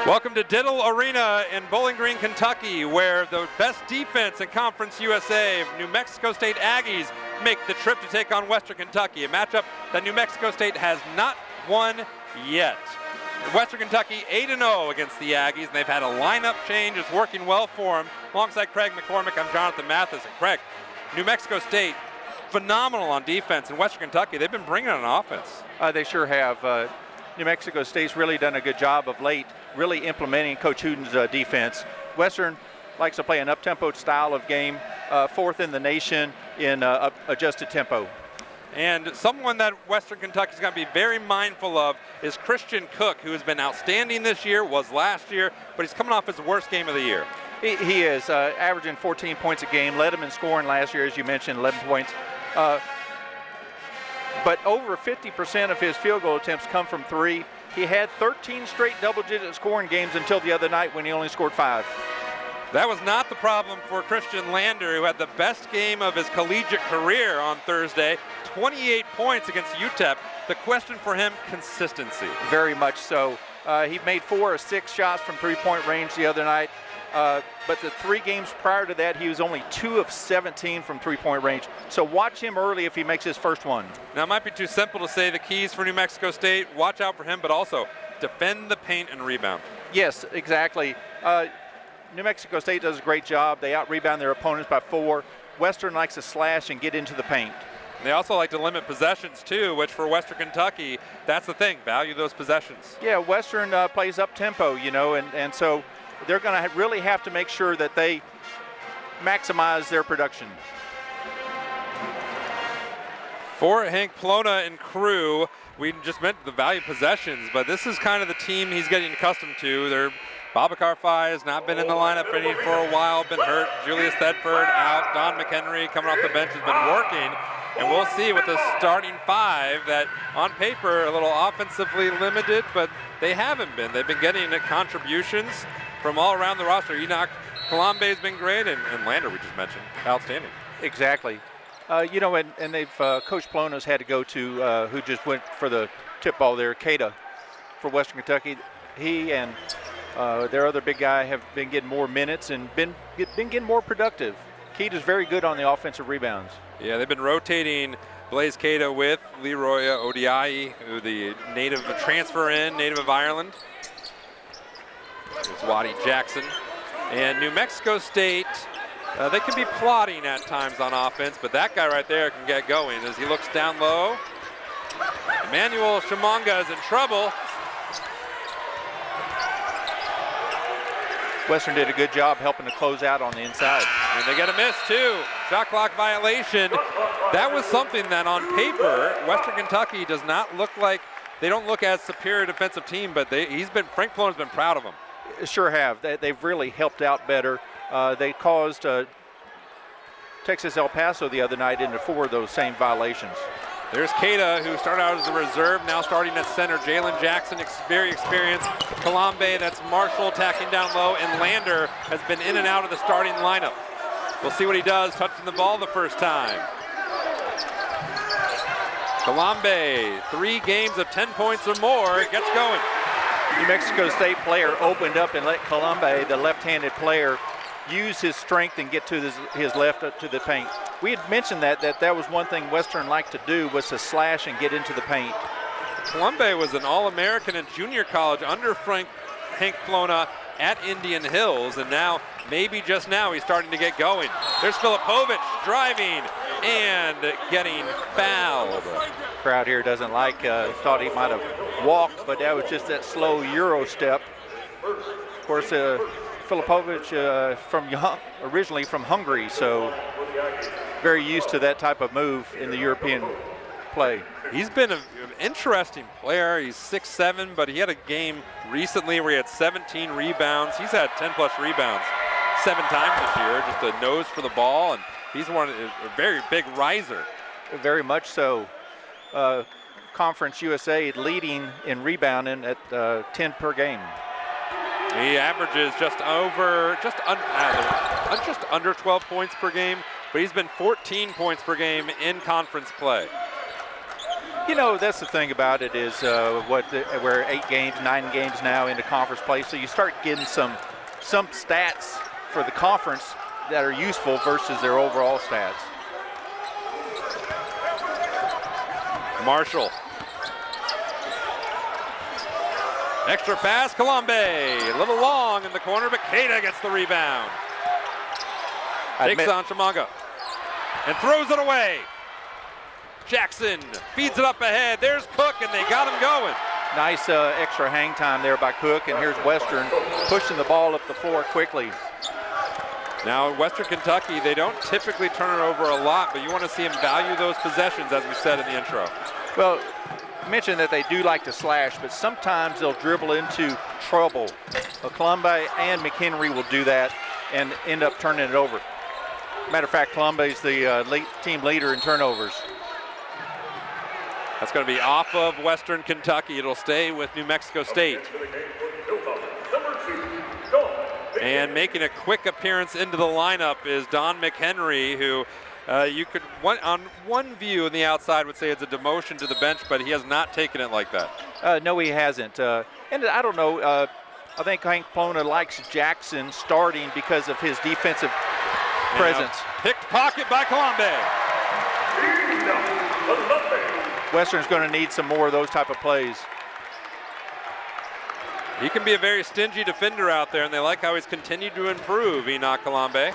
Welcome to Diddle Arena in Bowling Green, Kentucky, where the best defense in Conference USA, New Mexico State Aggies, make the trip to take on Western Kentucky, a matchup that New Mexico State has not won yet. Western Kentucky 8-0 against the Aggies, and they've had a lineup change. It's working well for them. Alongside Craig McCormick, I'm Jonathan Mathis. And Craig, New Mexico State, phenomenal on defense. In Western Kentucky, they've been bringing on offense. They sure have. New Mexico State's really done a good job of late, really implementing Coach Huden's defense. Western likes to play an up-tempo style of game, fourth in the nation in adjusted tempo. And someone that Western Kentucky's going to be very mindful of is Christian Cook, who has been outstanding this year, was last year, but he's coming off his worst game of the year. He is averaging 14 points a game, led him in scoring last year, as you mentioned, 11 points. But over 50% of his field goal attempts come from three. He had 13 straight double-digit scoring games until the other night when he only scored 5. That was not the problem for Christian Lander, who had the best game of his collegiate career on Thursday, 28 points against UTEP. The question for him, consistency. Very much so. He made 4 or 6 shots from three-point range the other night. But the 3 games prior to that, he was only 2 of 17 from three-point range. So watch him early if he makes his first one. Now, it might be too simple to say the keys for New Mexico State. Watch out for him, but also defend the paint and rebound. Yes, exactly. New Mexico State does a great job. They out-rebound their opponents by 4. Western likes to slash and get into the paint. They also like to limit possessions, too, which for Western Kentucky, that's the thing. Value those possessions. Yeah, Western plays up-tempo, you know, and so they're going to really have to make sure that they maximize their production. For Hank Plona and crew, we just meant the value possessions, but this is kind of the team he's getting accustomed to. Babacar Faye has not been in the lineup for a while, been hurt. Julius Thedford out. Don McHenry coming off the bench has been working. And we'll see with the starting 5 that on paper a little offensively limited, but they haven't been. They've been getting contributions from all around the roster. Enoch Kalambe has been great, and Lander, we just mentioned, outstanding. Exactly. You know, and they've Coach Plona's had to go to who just went for the tip ball there, Cada, for Western Kentucky. He and their other big guy have been getting more minutes and been getting more productive. Cada's very good on the offensive rebounds. Yeah, they've been rotating Blaise Cada with Leroy Odiaye, who the native transfer in, native of Ireland. There's Waddy Jackson. And New Mexico State, they can be plotting at times on offense, but that guy right there can get going as he looks down low. Emmanuel Chimanga is in trouble. Western did a good job helping to close out on the inside. And they get a miss too. Shot clock violation. That was something that on paper, Western Kentucky does not look like, they don't look as superior defensive team, but Frank Plona's been proud of them. Sure have. They've really helped out better. They caused Texas El Paso the other night into 4 of those same violations. There's Cada, who started out as a reserve, now starting at center. Jalen Jackson, very experienced. Kalambe, that's Marshall attacking down low, and Lander has been in and out of the starting lineup. We'll see what he does, touching the ball the first time. Kalambe, 3 games of 10 points or more, gets going. New Mexico State player opened up and let Kalambe, the left-handed player, use his strength and get to his left up to the paint. We had mentioned that was one thing Western liked to do, was to slash and get into the paint. Kalambe was an All-American in junior college under Hank Plona at Indian Hills, and now, maybe just now, he's starting to get going. There's Filipovic driving and getting fouled. Crowd here doesn't like, thought he might have walked, but that was just that slow Euro step. Of course, Filipovic originally from Hungary, so very used to that type of move in the European play. He's been an interesting player. He's 6'7", but he had a game recently where he had 17 rebounds. He's had 10-plus rebounds 7 times this year, just a nose for the ball, and he's a very big riser. Very much so. Conference USA leading in rebounding at 10 per game. He averages just under 12 points per game, but he's been 14 points per game in conference play. You know, that's the thing about it is we're 8 games, 9 games now into conference play, so you start getting some stats for the conference that are useful versus their overall stats. Marshall. Extra pass, Colombe. A little long in the corner, but Keita gets the rebound. Takes on Chimanga and throws it away. Jackson feeds it up ahead. There's Cook, and they got him going. Nice extra hang time there by Cook, and here's Western pushing the ball up the floor quickly. Now in Western Kentucky, they don't typically turn it over a lot, but you want to see them value those possessions, as we said in the intro. Well, I mentioned that they do like to slash, but sometimes they'll dribble into trouble. Colombe and McHenry will do that and end up turning it over. Matter of fact, Colombe's the team leader in turnovers. That's going to be off of Western Kentucky. It'll stay with New Mexico State. And making a quick appearance into the lineup is Don McHenry, who you could, on one view on the outside, would say it's a demotion to the bench, but he has not taken it like that. No, he hasn't. And I don't know, I think Hank Plona likes Jackson starting because of his defensive presence. Picked pocket by Colombe. Western's going to need some more of those type of plays. He can be a very stingy defender out there, and they like how he's continued to improve, Enoch Colombe.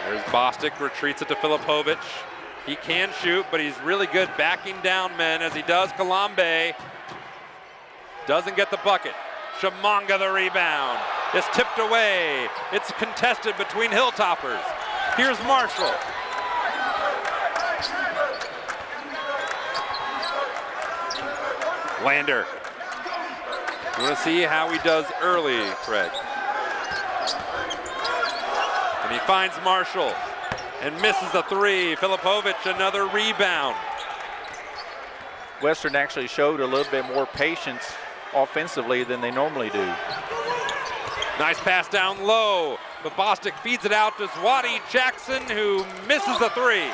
There's Bostic, retreats it to Filipovic. He can shoot, but he's really good backing down men as he does. Colombe doesn't get the bucket. Chimanga the rebound. It's tipped away. It's contested between Hilltoppers. Here's Marshall. Lander. You want to see how he does early, Craig. And he finds Marshall and misses the three. Filipovic, another rebound. Western actually showed a little bit more patience offensively than they normally do. Nice pass down low, but Bostic feeds it out to Zwadi Jackson, who misses the three.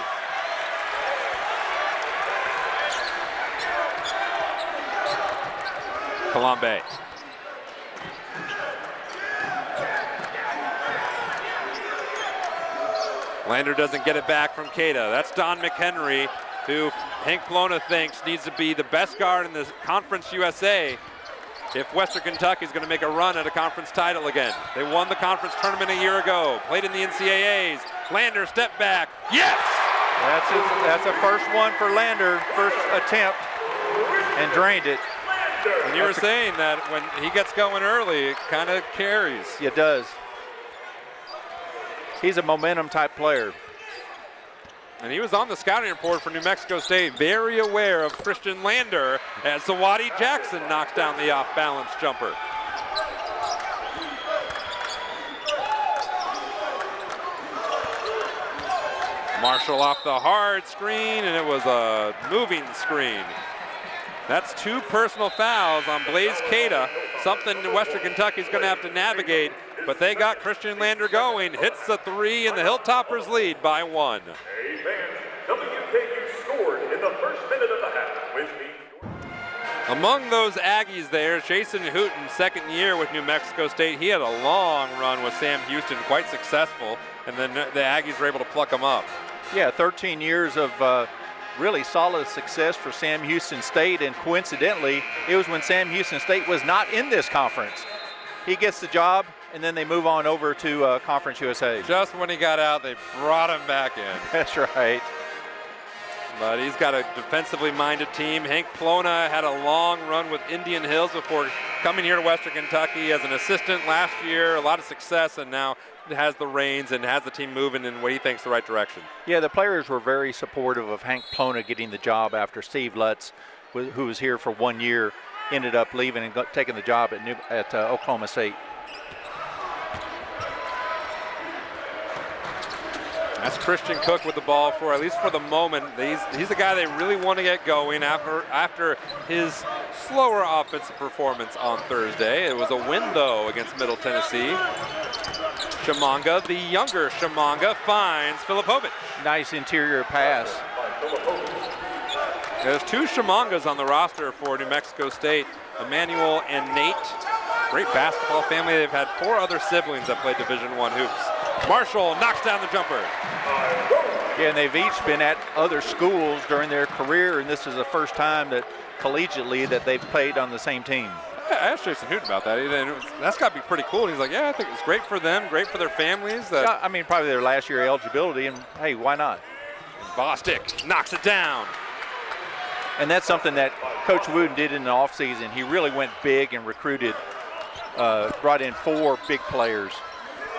Colombe. Lander doesn't get it back from Keita. That's Don McHenry, who Hank Plona thinks needs to be the best guard in the Conference USA if Western Kentucky is going to make a run at a conference title again. They won the conference tournament a year ago, played in the NCAAs. Lander step back. Yes! That's a first one for Lander, first attempt, and drained it. And you were saying that when he gets going early, it kind of carries. It does. He's a momentum type player. And he was on the scouting report for New Mexico State, very aware of Christian Lander as Zawadi Jackson knocks down the off-balance jumper. Marshall off the hard screen, and it was a moving screen. That's 2 personal fouls on Blaze Keita, something Western Kentucky's going to have to navigate, but they got Christian Lander going, hits the three, and the Hilltoppers lead by 1. WKU scored in the first minute of the half. Among those Aggies there, Jason Hooten, second year with New Mexico State. He had a long run with Sam Houston, quite successful, and then the Aggies were able to pluck him up. Yeah, 13 years of really solid success for Sam Houston State, and coincidentally, it was when Sam Houston State was not in this conference. He gets the job, and then they move on over to Conference USA. Just when he got out, they brought him back in. That's right. But he's got a defensively minded team. Hank Plona had a long run with Indian Hills before coming here to Western Kentucky as an assistant last year. A lot of success, and now has the reins and has the team moving in what he thinks the right direction. Yeah, the players were very supportive of Hank Plona getting the job after Steve Lutz, who was here for 1 year, ended up leaving and taking the job at Oklahoma State. That's Christian Cook with the ball for, at least for the moment. He's the guy they really want to get going after his slower offensive performance on Thursday. It was a win, though, against Middle Tennessee. Chimanga, the younger Chimanga, finds Filipovic. Nice interior pass. There's 2 Chimangas on the roster for New Mexico State, Emmanuel and Nate. Great basketball family. They've had 4 other siblings that play Division I hoops. Marshall knocks down the jumper. Yeah, and they've each been at other schools during their career, and this is the first time that collegiately that they've played on the same team. I asked Jason Hooten about that. That's got to be pretty cool. And he's like, yeah, I think it's great for them, great for their families. Yeah, I mean, probably their last year eligibility, and hey, why not? Bostic knocks it down. And that's something that Coach Wooten did in the offseason. He really went big and recruited, brought in 4 big players.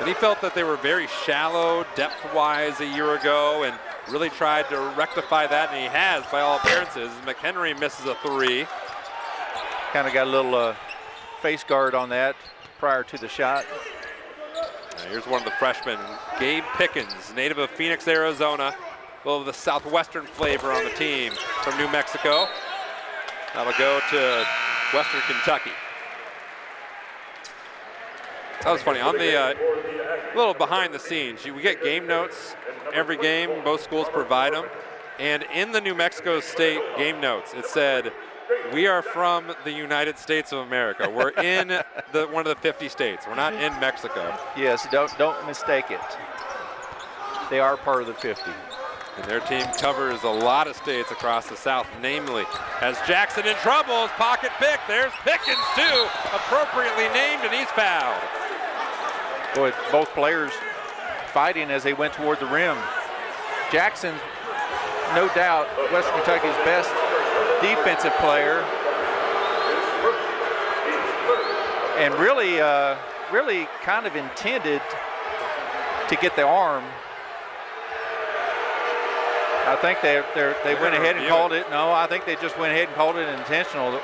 And he felt that they were very shallow depth-wise a year ago and really tried to rectify that, and he has by all appearances. McHenry misses a 3. Kind of got a little face guard on that prior to the shot. Here's one of the freshmen, Gabe Pickens, native of Phoenix, Arizona. A little of the southwestern flavor on the team from New Mexico. That'll go to Western Kentucky. That was funny. On the little behind the scenes, we get game notes every game. Both schools provide them. And in the New Mexico State game notes, it said, "We are from the United States of America. We're in one of the 50 states. We're not in Mexico." Yes, don't mistake it. They are part of the 50. And their team covers a lot of states across the South, namely, as Jackson in trouble, his pocket pick. There's Pickens, too, appropriately named, and he's fouled. Boy, both players fighting as they went toward the rim. Jackson, no doubt, Western Kentucky's best defensive player. And really kind of intended to get the arm. I think they went ahead and called it. No, I think they just went ahead and called it intentional.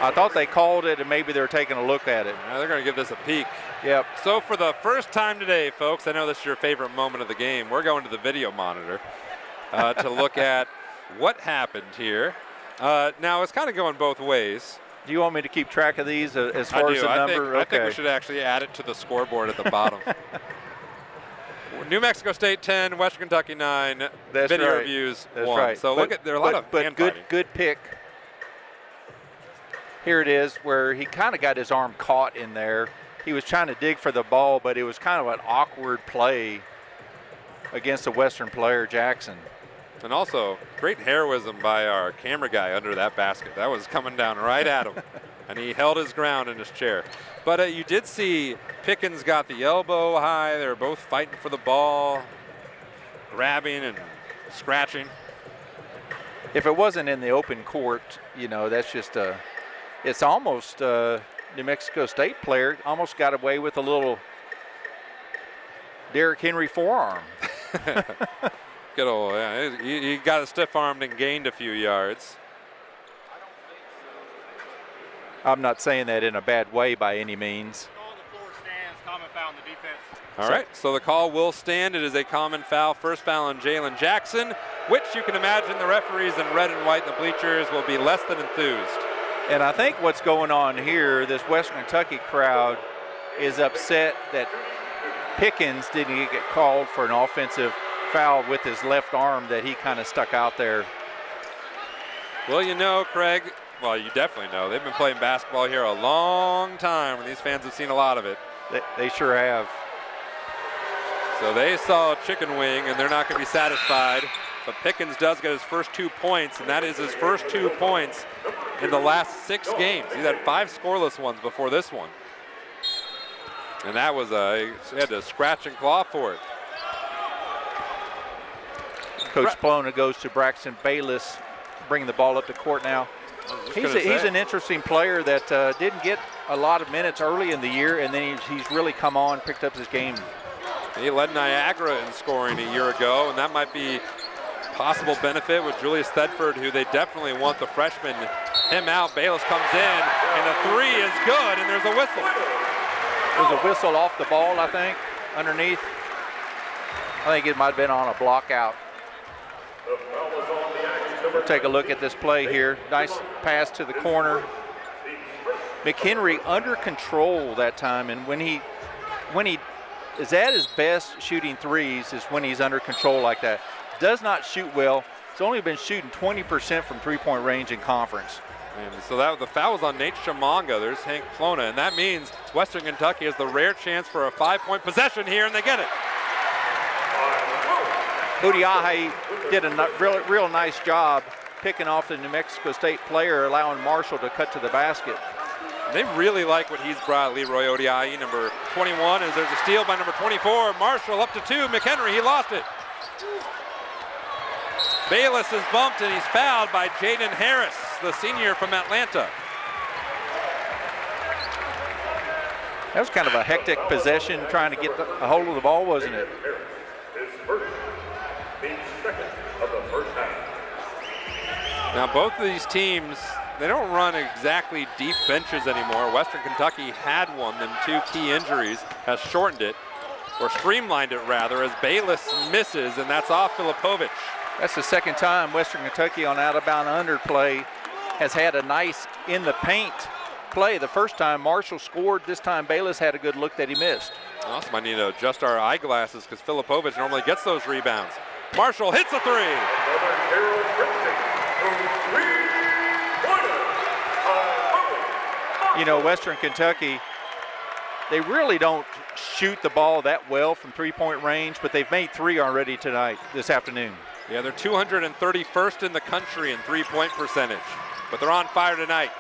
I thought they called it and maybe they were taking a look at it. Now they're going to give this a peek. Yep. So for the first time today, folks, I know this is your favorite moment of the game. We're going to the video monitor to look at what happened here. Now it's kind of going both ways. Do you want me to keep track of these as far as the number? I think we should actually add it to the scoreboard at the bottom. New Mexico State 10, Western Kentucky 9. That's video right. reviews That's 1. right. So look at there are a lot of hand fighting. good pick. Here it is where he kind of got his arm caught in there. He was trying to dig for the ball, but it was kind of an awkward play against a Western player, Jackson. And also, great heroism by our camera guy under that basket. That was coming down right at him. And he held his ground in his chair. But you did see Pickens got the elbow high. They were both fighting for the ball, grabbing and scratching. If it wasn't in the open court, you know, that's just it's almost New Mexico State player almost got away with a little Derrick Henry forearm. Good old, yeah. He got a stiff armed and gained a few yards. I'm not saying that in a bad way by any means. All right, so the call will stand. It is a common foul. First foul on Jalen Jackson, which you can imagine the referees in red and white in the bleachers will be less than enthused. And I think what's going on here, this Western Kentucky crowd is upset that Pickens didn't get called for an offensive foul with his left arm that he kind of stuck out there. Well, you know, Craig, well, you definitely know, they've been playing basketball here a long time, and these fans have seen a lot of it. They sure have. So they saw a chicken wing, and they're not going to be satisfied. But Pickens does get his first 2 points, and that is his first 2 points in the last 6 games. He's had 5 scoreless ones before this one. And that was he had to scratch and claw for it. Coach Plona goes to Braxton Bayless, bringing the ball up the court now. He's an interesting player that didn't get a lot of minutes early in the year, and then he's really come on, picked up his game. He led Niagara in scoring a year ago, and that might be possible benefit with Julius Thedford, who they definitely want the freshman. Him out, Bayless comes in, and the 3 is good, and there's a whistle. There's a whistle off the ball, I think, underneath. I think it might have been on a block out. We'll take a look at this play here. Nice pass to the corner. McHenry under control that time, and when he is at his best shooting threes is when he's under control like that. Does not shoot well. He's only been shooting 20% from three-point range in conference. And so the foul was on Nate Shamonga. There's Hank Plona, and that means Western Kentucky has the rare chance for a 5-point possession here, and they get it. Udiahe did a real nice job picking off the New Mexico State player, allowing Marshall to cut to the basket. They really like what he's brought, Leroy Odiaye, number 21, as there's a steal by number 24. Marshall up to 2. McHenry, he lost it. Bayless is bumped, and he's fouled by Jaden Harris, the senior from Atlanta. That was kind of a hectic possession, trying to get a hold of the ball, wasn't it? His first, the second of the first half. Now, both of these teams, they don't run exactly deep benches anymore. Western Kentucky had one. Them 2 key injuries has shortened it, or streamlined it rather, as Bayless misses, and that's off Filipovic. That's the second time Western Kentucky on out-of-bound underplay has had a nice in the paint play. The first time Marshall scored, this time Bayless had a good look that he missed. Also might need to adjust our eyeglasses because Filipovic normally gets those rebounds. Marshall hits a 3. Another Harold Princeton from three-pointer. You know, Western Kentucky, they really don't shoot the ball that well from three-point range, but they've made 3 already tonight, this afternoon. Yeah, they're 231st in the country in three-point percentage, but they're on fire tonight.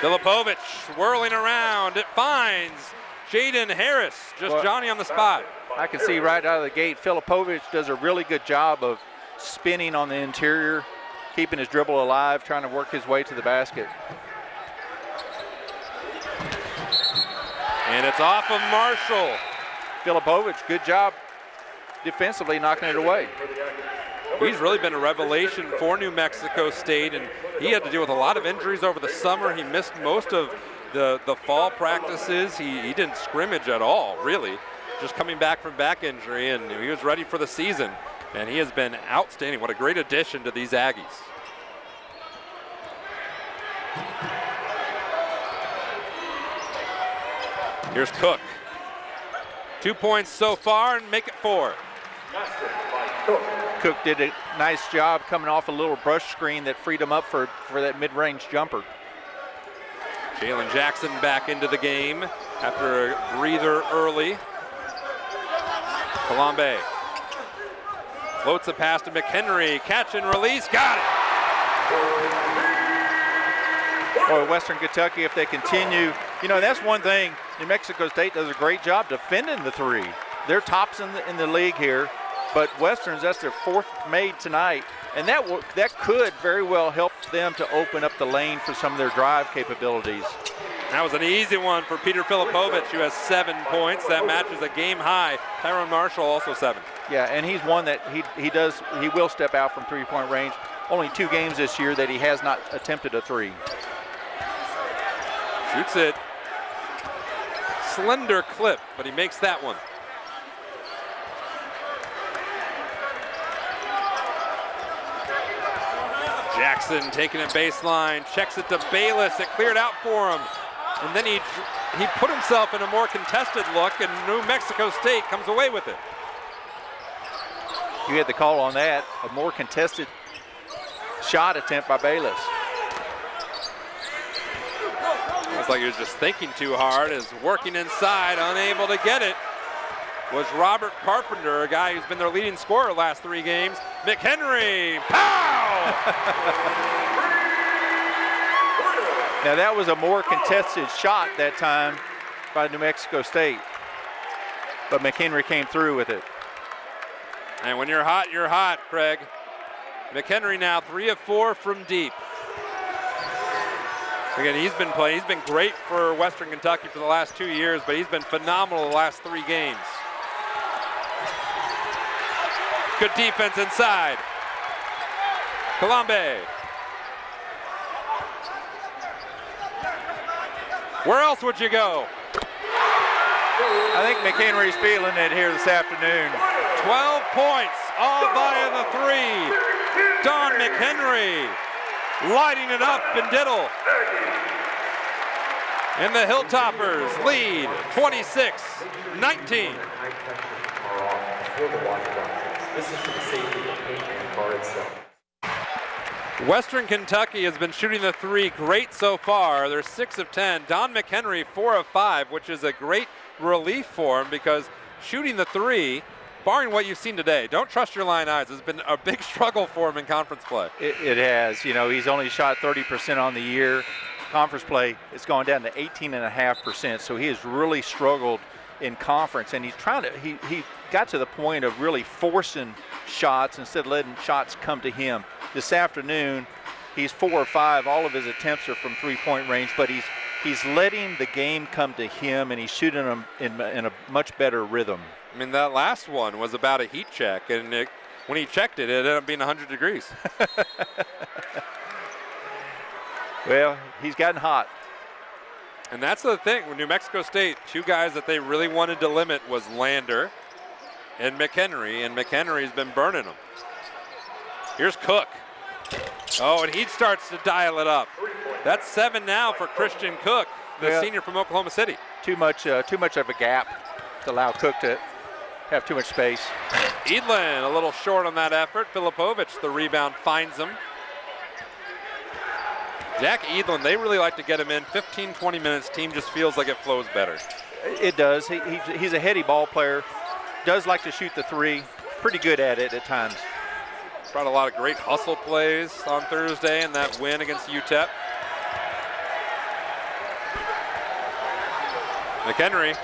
Filipovic whirling around. It finds Jaden Harris, just Johnny on the spot. I can see right out of the gate, Filipovic does a really good job of spinning on the interior, keeping his dribble alive, trying to work his way to the basket. And it's off of Marshall. Filipovic, good job defensively knocking it away. He's really been a revelation for New Mexico State, and he had to deal with a lot of injuries over the summer. He missed most of the fall practices. He didn't scrimmage at all, really, just coming back from back injury, and he was ready for the season, and he has been outstanding. What a great addition to these Aggies. Here's Cook. 2 points so far and make it 4. Cook did a nice job coming off a little brush screen that freed him up for that mid-range jumper. Jalen Jackson back into the game after a breather early. Colombe floats a pass to McHenry. Catch and release. Got it. Boy, Western Kentucky, if they continue, you know, that's one thing. New Mexico State does a great job defending the 3. They're tops in the league here, but Western's, that's their 4th made tonight, and that could very well help them to open up the lane for some of their drive capabilities. That was an easy one for Peter Filipovic, who has 7 points. That matches a game high. Tyrone Marshall also 7. Yeah, and he's one that he will step out from three-point range. Only 2 games this year that he has not attempted a 3. Shoots it. Slender clip, but he makes that one. Jackson taking it baseline, checks it to Bayless. It cleared out for him. And then he put himself in a more contested look, and New Mexico State comes away with it. You had the call on that, a more contested shot attempt by Bayless. Looks like he was just thinking too hard, is working inside, unable to get it. Was Robert Carpenter, a guy who's been their leading scorer last 3 games. McHenry, pow! Now that was a more contested shot that time by New Mexico State, but McHenry came through with it. And when you're hot, Craig. McHenry now 3 of 4 from deep. Again, he's been great for Western Kentucky for the last 2 years, but he's been phenomenal the last 3 games. Good defense inside. Colombe. Where else would you go? I think McHenry's feeling it here this afternoon. 12 points, all via the 3. Don McHenry. lighting it up in Diddle. And the Hilltoppers lead 26-19. Western Kentucky has been shooting the three great so far. They're 6 of 10. Don McHenry 4 of 5, which is a great relief for him because shooting the three, barring what you've seen today, don't trust your line eyes. It's been a big struggle for him in conference play. It has. You know, he's only shot 30% on the year. Conference play, it's gone down to 18.5%. So he has really struggled in conference, and he's trying to. He got to the point of really forcing shots instead of letting shots come to him. This afternoon, he's 4 or 5. All of his attempts are from three-point range, but he's letting the game come to him, and he's shooting them in a much better rhythm. I mean, that last one was about a heat check, and when he checked it, it ended up being 100 degrees. Well, he's gotten hot. And that's the thing with New Mexico State. Two guys that they really wanted to limit was Lander and McHenry's been burning them. Here's Cook. Oh, and he starts to dial it up. That's 7 now for Christian Cook, the senior from Oklahoma City. Too much of a gap to allow Cook to have too much space. Edlin a little short on that effort. Filipovic, the rebound, finds him. Jack Edlin, they really like to get him in 15, 20 minutes. Team just feels like it flows better. It does. He's a heady ball player. Does like to shoot the three. Pretty good at it at times. Brought a lot of great hustle plays on Thursday in that win against UTEP. McHenry,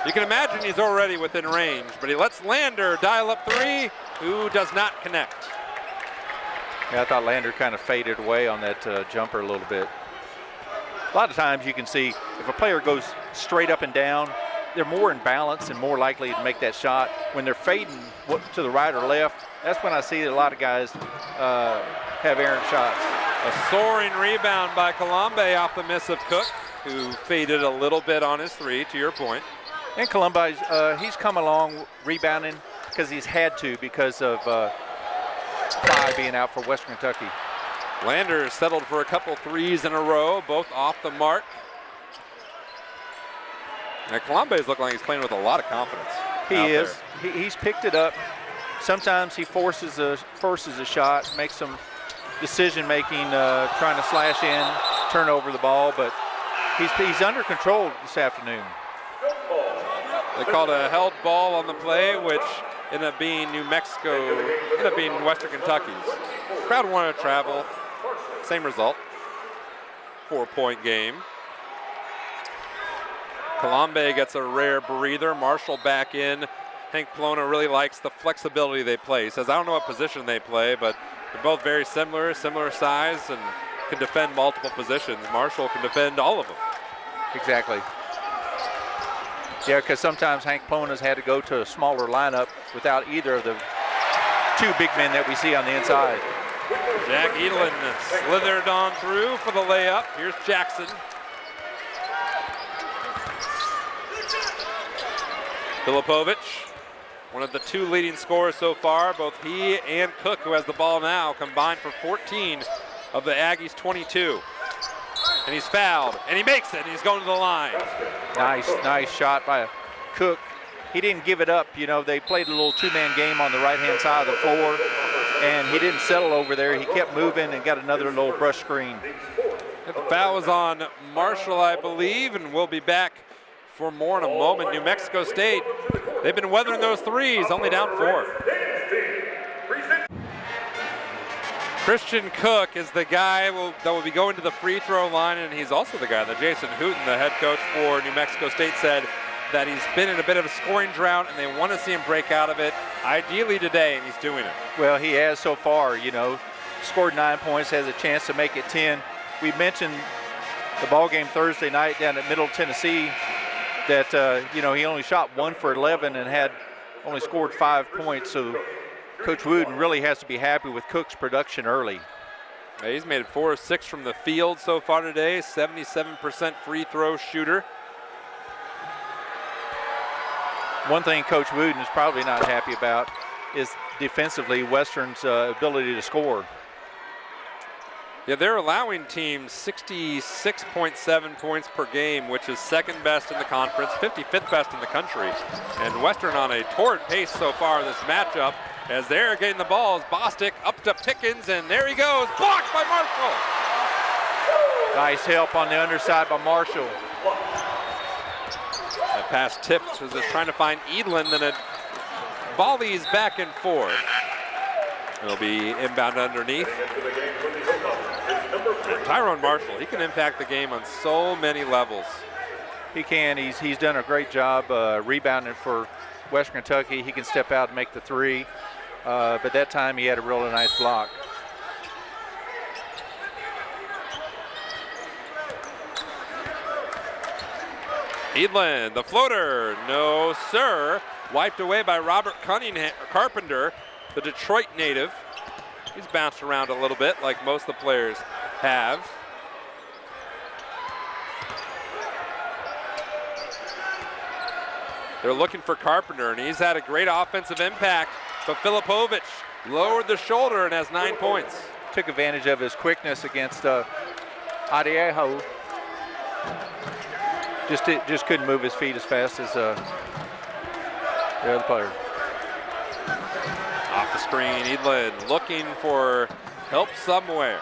you can imagine he's already within range, but he lets Lander dial up three, who does not connect. Yeah, I thought Lander kind of faded away on that jumper a little bit. A lot of times you can see if a player goes straight up and down, they're more in balance and more likely to make that shot. When they're fading to the right or left, that's when I see that a lot of guys have errant shots. A soaring rebound by Colombe off the miss of Cook, who faded a little bit on his three, to your point. And Colombe, he's come along rebounding because he's had to because of Fry being out for Western Kentucky. Lander settled for a couple threes in a row, both off the mark. And Colombe's looking like he's playing with a lot of confidence. He is. He's picked it up. Sometimes he forces a shot, makes some decision-making, trying to slash in, turn over the ball, but he's under control this afternoon. They called a held ball on the play, which ended up being Western Kentucky's. Crowd wanted to travel. Same result. 4-point game. Colombe gets a rare breather. Marshall back in. Hank Polona really likes the flexibility they play. He says, I don't know what position they play, but they're both very similar size, and can defend multiple positions. Marshall can defend all of them. Exactly. Yeah, because sometimes Hank Polona's had to go to a smaller lineup without either of the two big men that we see on the inside. Jack Edlin slithered on through for the layup. Here's Jackson. Filipovic, one of the two leading scorers so far. Both he and Cook, who has the ball now, combined for 14 of the Aggies' 22. And he's fouled, and he makes it, and he's going to the line. Nice shot by Cook. He didn't give it up. You know, they played a little two-man game on the right-hand side of the floor, and he didn't settle over there. He kept moving and got another little brush screen. The foul was on Marshall, I believe, and we'll be back for more in a moment. New Mexico State, they've been weathering those threes, only down 4. Christian Cook is the guy that will be going to the free throw line, and he's also the guy that Jason Hooten, the head coach for New Mexico State, said that he's been in a bit of a scoring drought and they want to see him break out of it, ideally today, and he's doing it. Well, he has so far, you know, scored 9 points, has a chance to make it 10. We mentioned the ball game Thursday night down at Middle Tennessee that, you know, he only shot 1 for 11 and had only scored 5 points, so Coach Wooden really has to be happy with Cook's production early. He's made 4 of 6 from the field so far today, 77% free throw shooter. One thing Coach Wooden is probably not happy about is defensively Western's ability to score. Yeah, they're allowing teams 66.7 points per game, which is second best in the conference, 55th best in the country. And Western on a torrid pace so far in this matchup. As they're getting the balls, Bostic up to Pickens, and there he goes, blocked by Marshall. Nice help on the underside by Marshall. That pass tipped as it's trying to find Edlin, then it volleys back and forth. It'll be inbound underneath. Tyrone Marshall, he can impact the game on so many levels. He can. He's done a great job rebounding for Western Kentucky. He can step out and make the three. But that time he had a really nice block. Edlin, the floater, no sir. Wiped away by Robert Carpenter, the Detroit native. He's bounced around a little bit like most of the players have. They're looking for Carpenter, and he's had a great offensive impact, but Filipovic lowered the shoulder and has 9 points. Took advantage of his quickness against Adiejo. Just couldn't move his feet as fast as the other player. Off the screen, Edlin looking for help somewhere.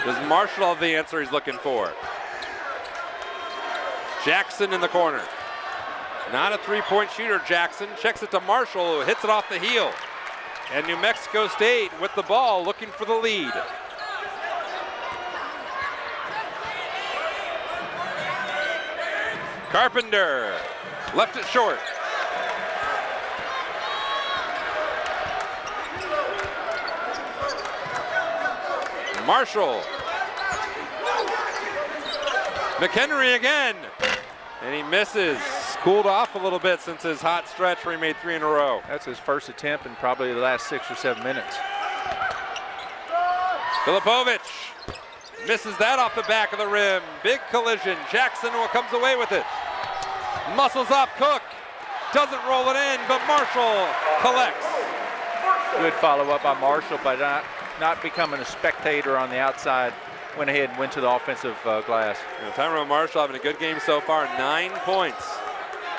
Does Marshall have the answer he's looking for? Jackson in the corner. Not a three-point shooter, Jackson. Checks it to Marshall, who hits it off the heel. And New Mexico State with the ball looking for the lead. Carpenter left it short. Marshall. McHenry again. And he misses. Cooled off a little bit since his hot stretch where he made 3 in a row. That's his first attempt in probably the last 6 or 7 minutes. Filipovic misses that off the back of the rim. Big collision. Jackson comes away with it. Muscles up, Cook. Doesn't roll it in, but Marshall collects. Good follow-up by Marshall by not becoming a spectator on the outside. Went ahead and went to the offensive glass. Tyrone Marshall having a good game so far, 9 points.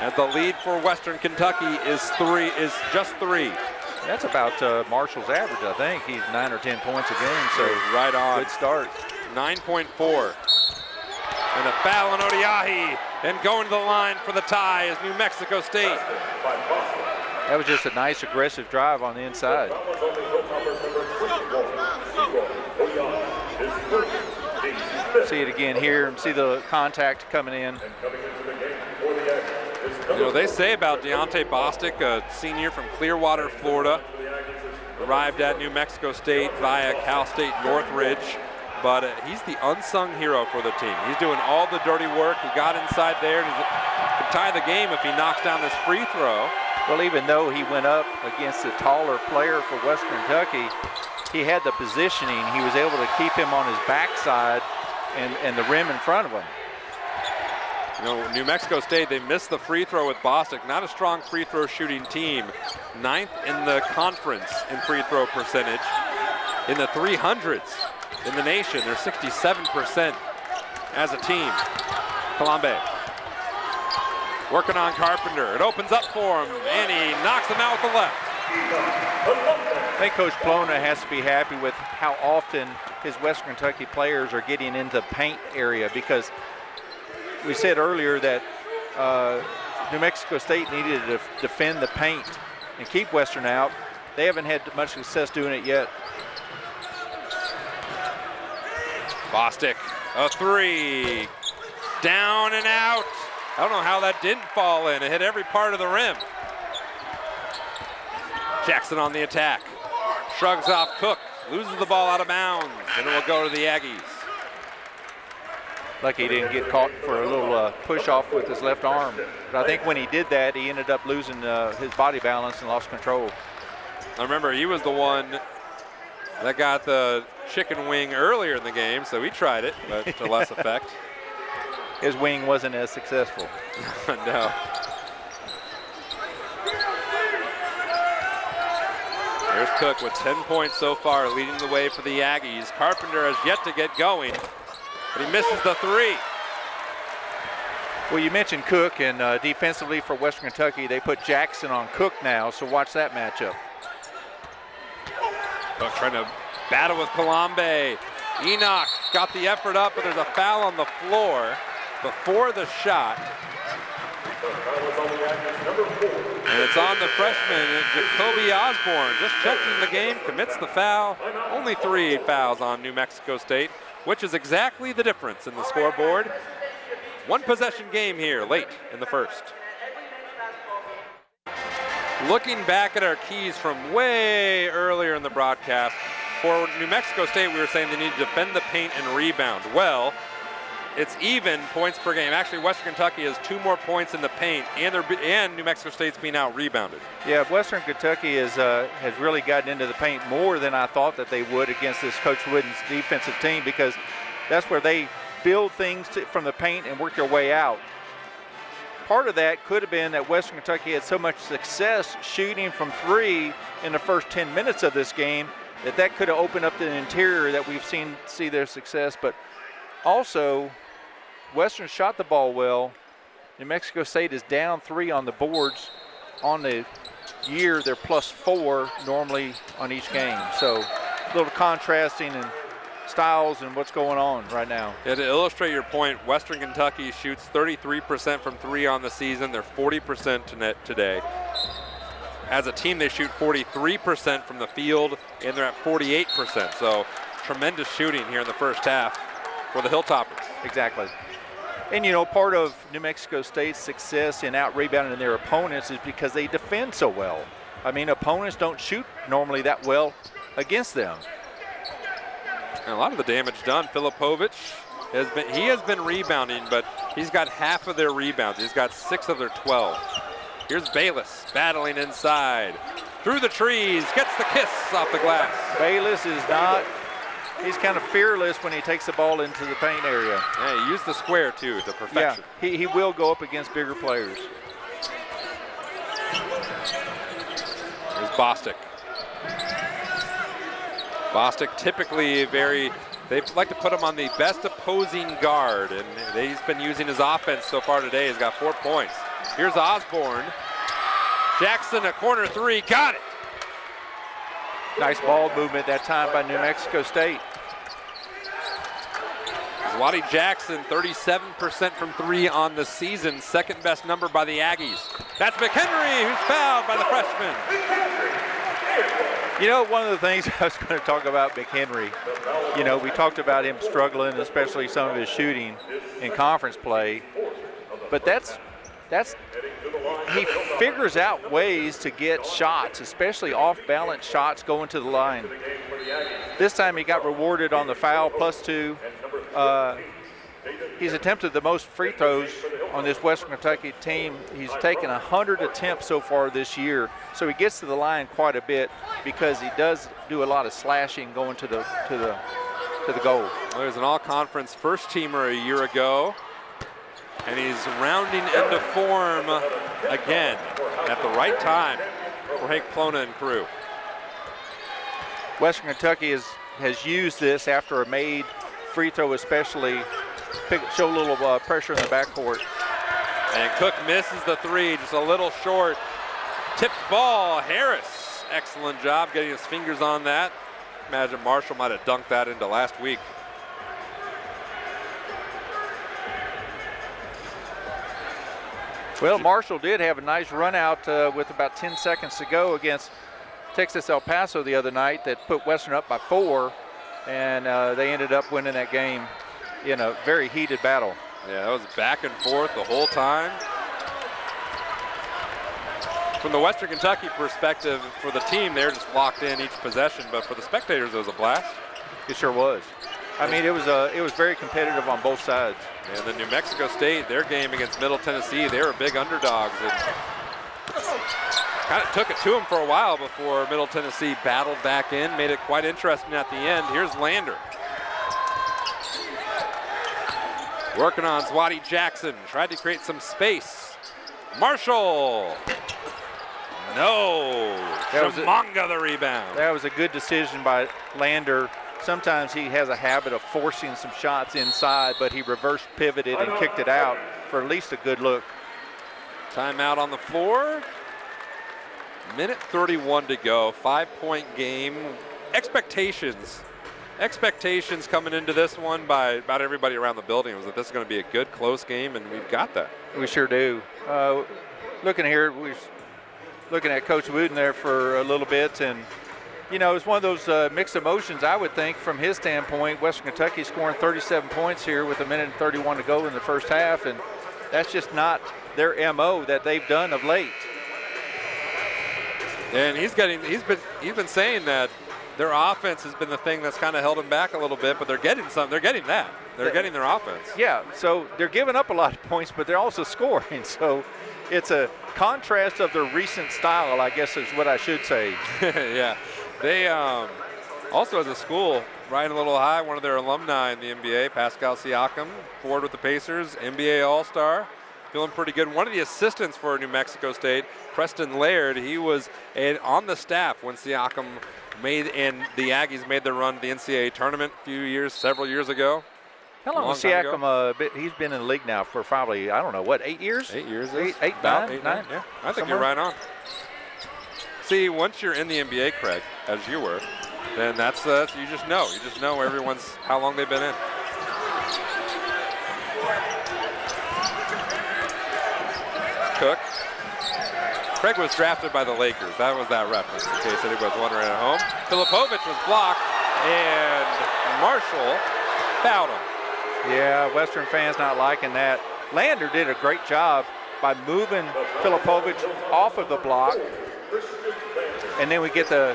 As the lead for Western Kentucky is just 3. That's about Marshall's average, I think. He's 9 or 10 points a game, so right on. Good start. 9.4. And a foul on Odiahi, and going to the line for the tie is New Mexico State. That was just a nice aggressive drive on the inside. See it again here and see the contact coming in. You know, they say about Deontay Bostic, a senior from Clearwater, Florida, arrived at New Mexico State via Cal State Northridge, but he's the unsung hero for the team. He's doing all the dirty work. He got inside there and could tie the game if he knocks down this free throw. Well, even though he went up against a taller player for Western Kentucky, he had the positioning. He was able to keep him on his backside and the rim in front of him. You know, New Mexico State, they missed the free throw with Bostic. Not a strong free throw shooting team. 9th in the conference in free throw percentage. In the 300s in the nation, they're 67% as a team. Kalambe working on Carpenter. It opens up for him, and he knocks him out with the left. I think Coach Plona has to be happy with how often his Western Kentucky players are getting into the paint area, because we said earlier that New Mexico State needed to defend the paint and keep Western out. They haven't had much success doing it yet. Bostic, a 3. Down and out. I don't know how that didn't fall in. It hit every part of the rim. Jackson on the attack. Shrugs off Cook. Loses the ball out of bounds. And it will go to the Aggies. Lucky he didn't get caught for a little push off with his left arm. But I think when he did that, he ended up losing his body balance and lost control. I remember he was the one that got the chicken wing earlier in the game, so he tried it, but to less effect. His wing wasn't as successful. No. There's Cook with 10 points so far, leading the way for the Aggies. Carpenter has yet to get going, but he misses the three. Well, you mentioned Cook, and defensively for Western Kentucky, they put Jackson on Cook now, so watch that matchup. Cook trying to battle with Kalambe. Enoch got the effort up, but there's a foul on the floor before the shot. And it's on the freshman, Jacoby Osborne. Just checking the game, commits the foul. Only 3 fouls on New Mexico State, which is exactly the difference in the scoreboard. 1 possession game here late in the first. Looking back at our keys from way earlier in the broadcast, for New Mexico State, we were saying they need to defend the paint and rebound. Well, it's even points per game. Actually, Western Kentucky has 2 more points in the paint, and New Mexico State's being out-rebounded. Yeah, Western Kentucky has really gotten into the paint more than I thought that they would against this Coach Wooden's defensive team, because that's where they build things from the paint and work their way out. Part of that could have been that Western Kentucky had so much success shooting from 3 in the first 10 minutes of this game that could have opened up the interior that we've see their success. But also, Western shot the ball well. New Mexico State is down 3 on the boards. On the year, they're +4 normally on each game. So a little contrasting in styles and what's going on right now. Yeah, to illustrate your point, Western Kentucky shoots 33% from 3 on the season. They're 40% to net today. As a team, they shoot 43% from the field, and they're at 48%. So tremendous shooting here in the first half for the Hilltoppers. Exactly. And, you know, part of New Mexico State's success in out-rebounding their opponents is because they defend so well. I mean, opponents don't shoot normally that well against them. And a lot of the damage done. Filipovic has been rebounding, but he's got half of their rebounds. He's got 6 of their 12. Here's Bayless battling inside. Through the trees, gets the kiss off the glass. Bayless he's kind of fearless when he takes the ball into the paint area. Yeah, he used the square too to perfection. Yeah, he will go up against bigger players. Here's Bostic. Bostic typically they like to put him on the best opposing guard, and he's been using his offense so far today. He's got 4 points. Here's Osborne. Jackson, a corner 3, got it. Nice ball movement that time by New Mexico State. Waddy Jackson, 37% from 3 on the season, second best number by the Aggies. That's McHenry, who's fouled by the freshman. You know, one of the things I was going to talk about McHenry, you know, we talked about him struggling, especially some of his shooting in conference play, but he figures out ways to get shots, especially off-balance shots going to the line. This time he got rewarded on the foul, +2. He's attempted the most free throws on this Western Kentucky team. He's taken 100 attempts so far this year, so he gets to the line quite a bit because he does do a lot of slashing going to the goal. Well, there's an all-conference first-teamer a year ago, and he's rounding into form again at the right time for Hank Plona and crew. Western Kentucky has used this after a made free throw, especially show a little pressure in the backcourt. And Cook misses the 3, just a little short. Tipped ball, Harris. Excellent job getting his fingers on that. Imagine Marshall might have dunked that into last week. Well, Marshall did have a nice run out with about 10 seconds to go against Texas El Paso the other night that put Western up by 4, and they ended up winning that game in a very heated battle. Yeah, that was back and forth the whole time. From the Western Kentucky perspective, for the team, they're just locked in each possession, but for the spectators, it was a blast. It sure was. I mean, it was very competitive on both sides. And then New Mexico State, their game against Middle Tennessee, they were big underdogs. And kind of took it to them for a while before Middle Tennessee battled back in, made it quite interesting at the end. Here's Lander. Working on Waddy Jackson, tried to create some space. Marshall No. That was Shamonga the rebound. That was a good decision by Lander. Sometimes he has a habit of forcing some shots inside, but he reverse pivoted and kicked it out for at least a good look. Timeout on the floor. Minute 31 to go. 5-point game. Expectations coming into this one by about everybody around the building was that this is going to be a good, close game, and we've got that. We sure do. Looking here, we're looking at Coach Wooten there for a little bit, and you know, it's one of those mixed emotions, I would think, from his standpoint. Western Kentucky scoring 37 points here with 1:31 to go in the first half, and that's just not their MO that they've done of late. And he's been saying that their offense has been the thing that's kind of held them back a little bit, but they're getting that. They're getting their offense. Yeah, so they're giving up a lot of points, but they're also scoring. So it's a contrast of their recent style, I guess is what I should say. Yeah. They also, as a school, riding a little high, one of their alumni in the NBA, Pascal Siakam, forward with the Pacers, NBA All-Star, feeling pretty good. One of the assistants for New Mexico State, Preston Laird, he was on the staff when Siakam and the Aggies made their run to the NCAA tournament several years ago. How long was Siakam? He's been in the league now for probably, I don't know, what, 8 years? 8 years. Eight, nine? Yeah, I think you're right on. See, once you're in the NBA, Craig, as you were, then that's you just know. You just know everyone's how long they've been in. Cook. Craig was drafted by the Lakers. That was that reference, in case anybody was wondering at home. Filipovic was blocked, and Marshall fouled him. Yeah, Western fans not liking that. Lander did a great job by moving Filipovic off of the block. And then we get the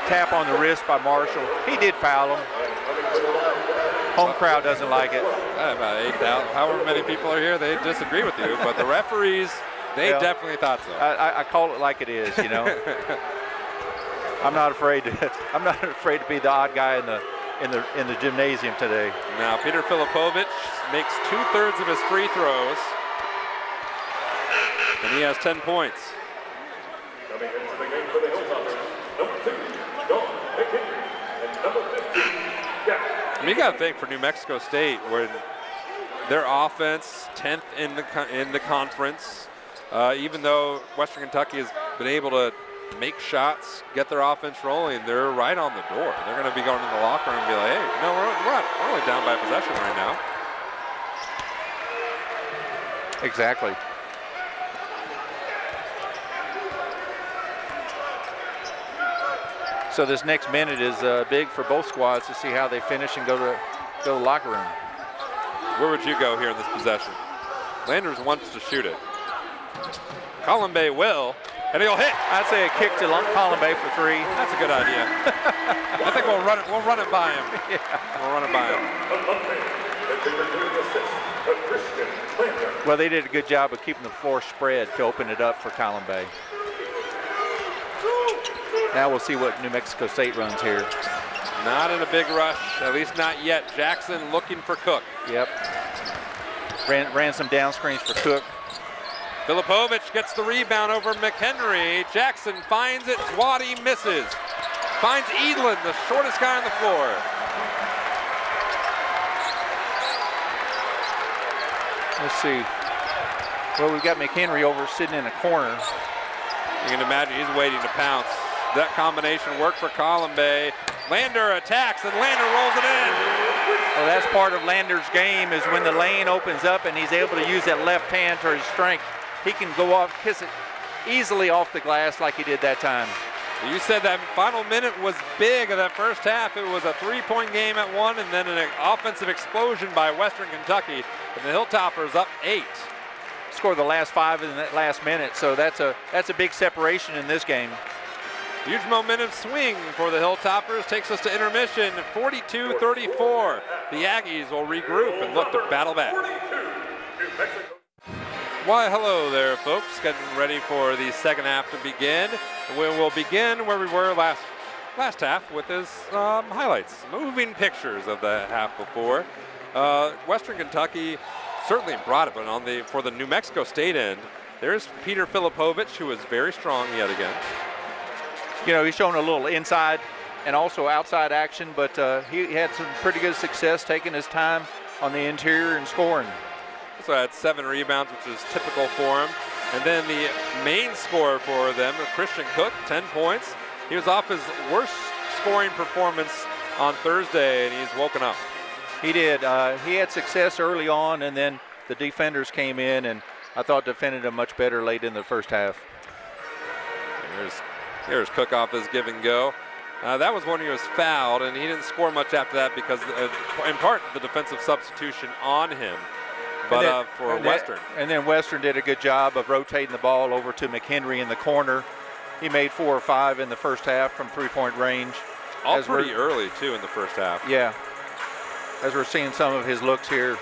tap on the wrist by Marshall. He did foul him. Home crowd doesn't like it. About 8,000. However many people are here, they disagree with you. But the referees, they definitely thought so. I call it like it is, you know. I'm not afraid to be the odd guy in the gymnasium today. Now Peter Filipovic makes 2/3 of his free throws, and he has 10 points. Coming into the game for the Hilltoppers, number 2, John McHenry, and number 15, Jack. I mean, you got to think for New Mexico State, where their offense 10th in the conference, even though Western Kentucky has been able to make shots, get their offense rolling, they're right on the door. They're going to be going in the locker room and be like, hey, no, we're only down by a possession right now. Exactly. So this next minute is big for both squads to see how they finish and go to the locker room. Where would you go here in this possession? Landers wants to shoot it. Columbe will, and he'll hit. I'd say a kick to Columbe for 3. That's a good idea. I think we'll run it by him. Yeah. We'll run it by him. Well, they did a good job of keeping the floor spread to open it up for Columbe. Now we'll see what New Mexico State runs here. Not in a big rush, at least not yet. Jackson looking for Cook. Yep. Ran some down screens for Cook. Filipovic gets the rebound over McHenry. Jackson finds it. Swati misses. Finds Edlin, the shortest guy on the floor. Let's see. Well, we've got McHenry over sitting in a corner. You can imagine he's waiting to pounce. That combination worked for Columbe. Lander attacks, and Lander rolls it in. Well, that's part of Lander's game, is when the lane opens up and he's able to use that left hand to his strength. He can go off, kiss it easily off the glass like he did that time. You said that final minute was big of that first half. It was a 3-point game at 1, and then an offensive explosion by Western Kentucky. And the Hilltoppers up 8. Scored the last 5 in that last minute, so that's a big separation in this game. Huge momentum swing for the Hilltoppers. Takes us to intermission, 42-34. The Aggies will regroup and look to battle back. Why, hello there, folks. Getting ready for the second half to begin. We will begin where we were last half with his highlights, moving pictures of the half before. Western Kentucky certainly brought it, but for the New Mexico State end, There's Peter Filipovich, who is very strong yet again. You know, he's shown a little inside and also outside action, but he had some pretty good success taking his time on the interior and scoring. So had 7 rebounds, which is typical for him. And then the main scorer for them, Christian Cook, 10 points. He was off his worst scoring performance on Thursday, and he's woken up. He did. He had success early on, and then the defenders came in, and I thought defended him much better late in the first half. There's Cook off his give and go. That was when he was fouled, and he didn't score much after that because, in part, the defensive substitution on him. But Western. And then Western did a good job of rotating the ball over to McHenry in the corner. He made 4 or 5 in the first half from three-point range. All pretty early, too, in the first half. Yeah, as we're seeing some of his looks here.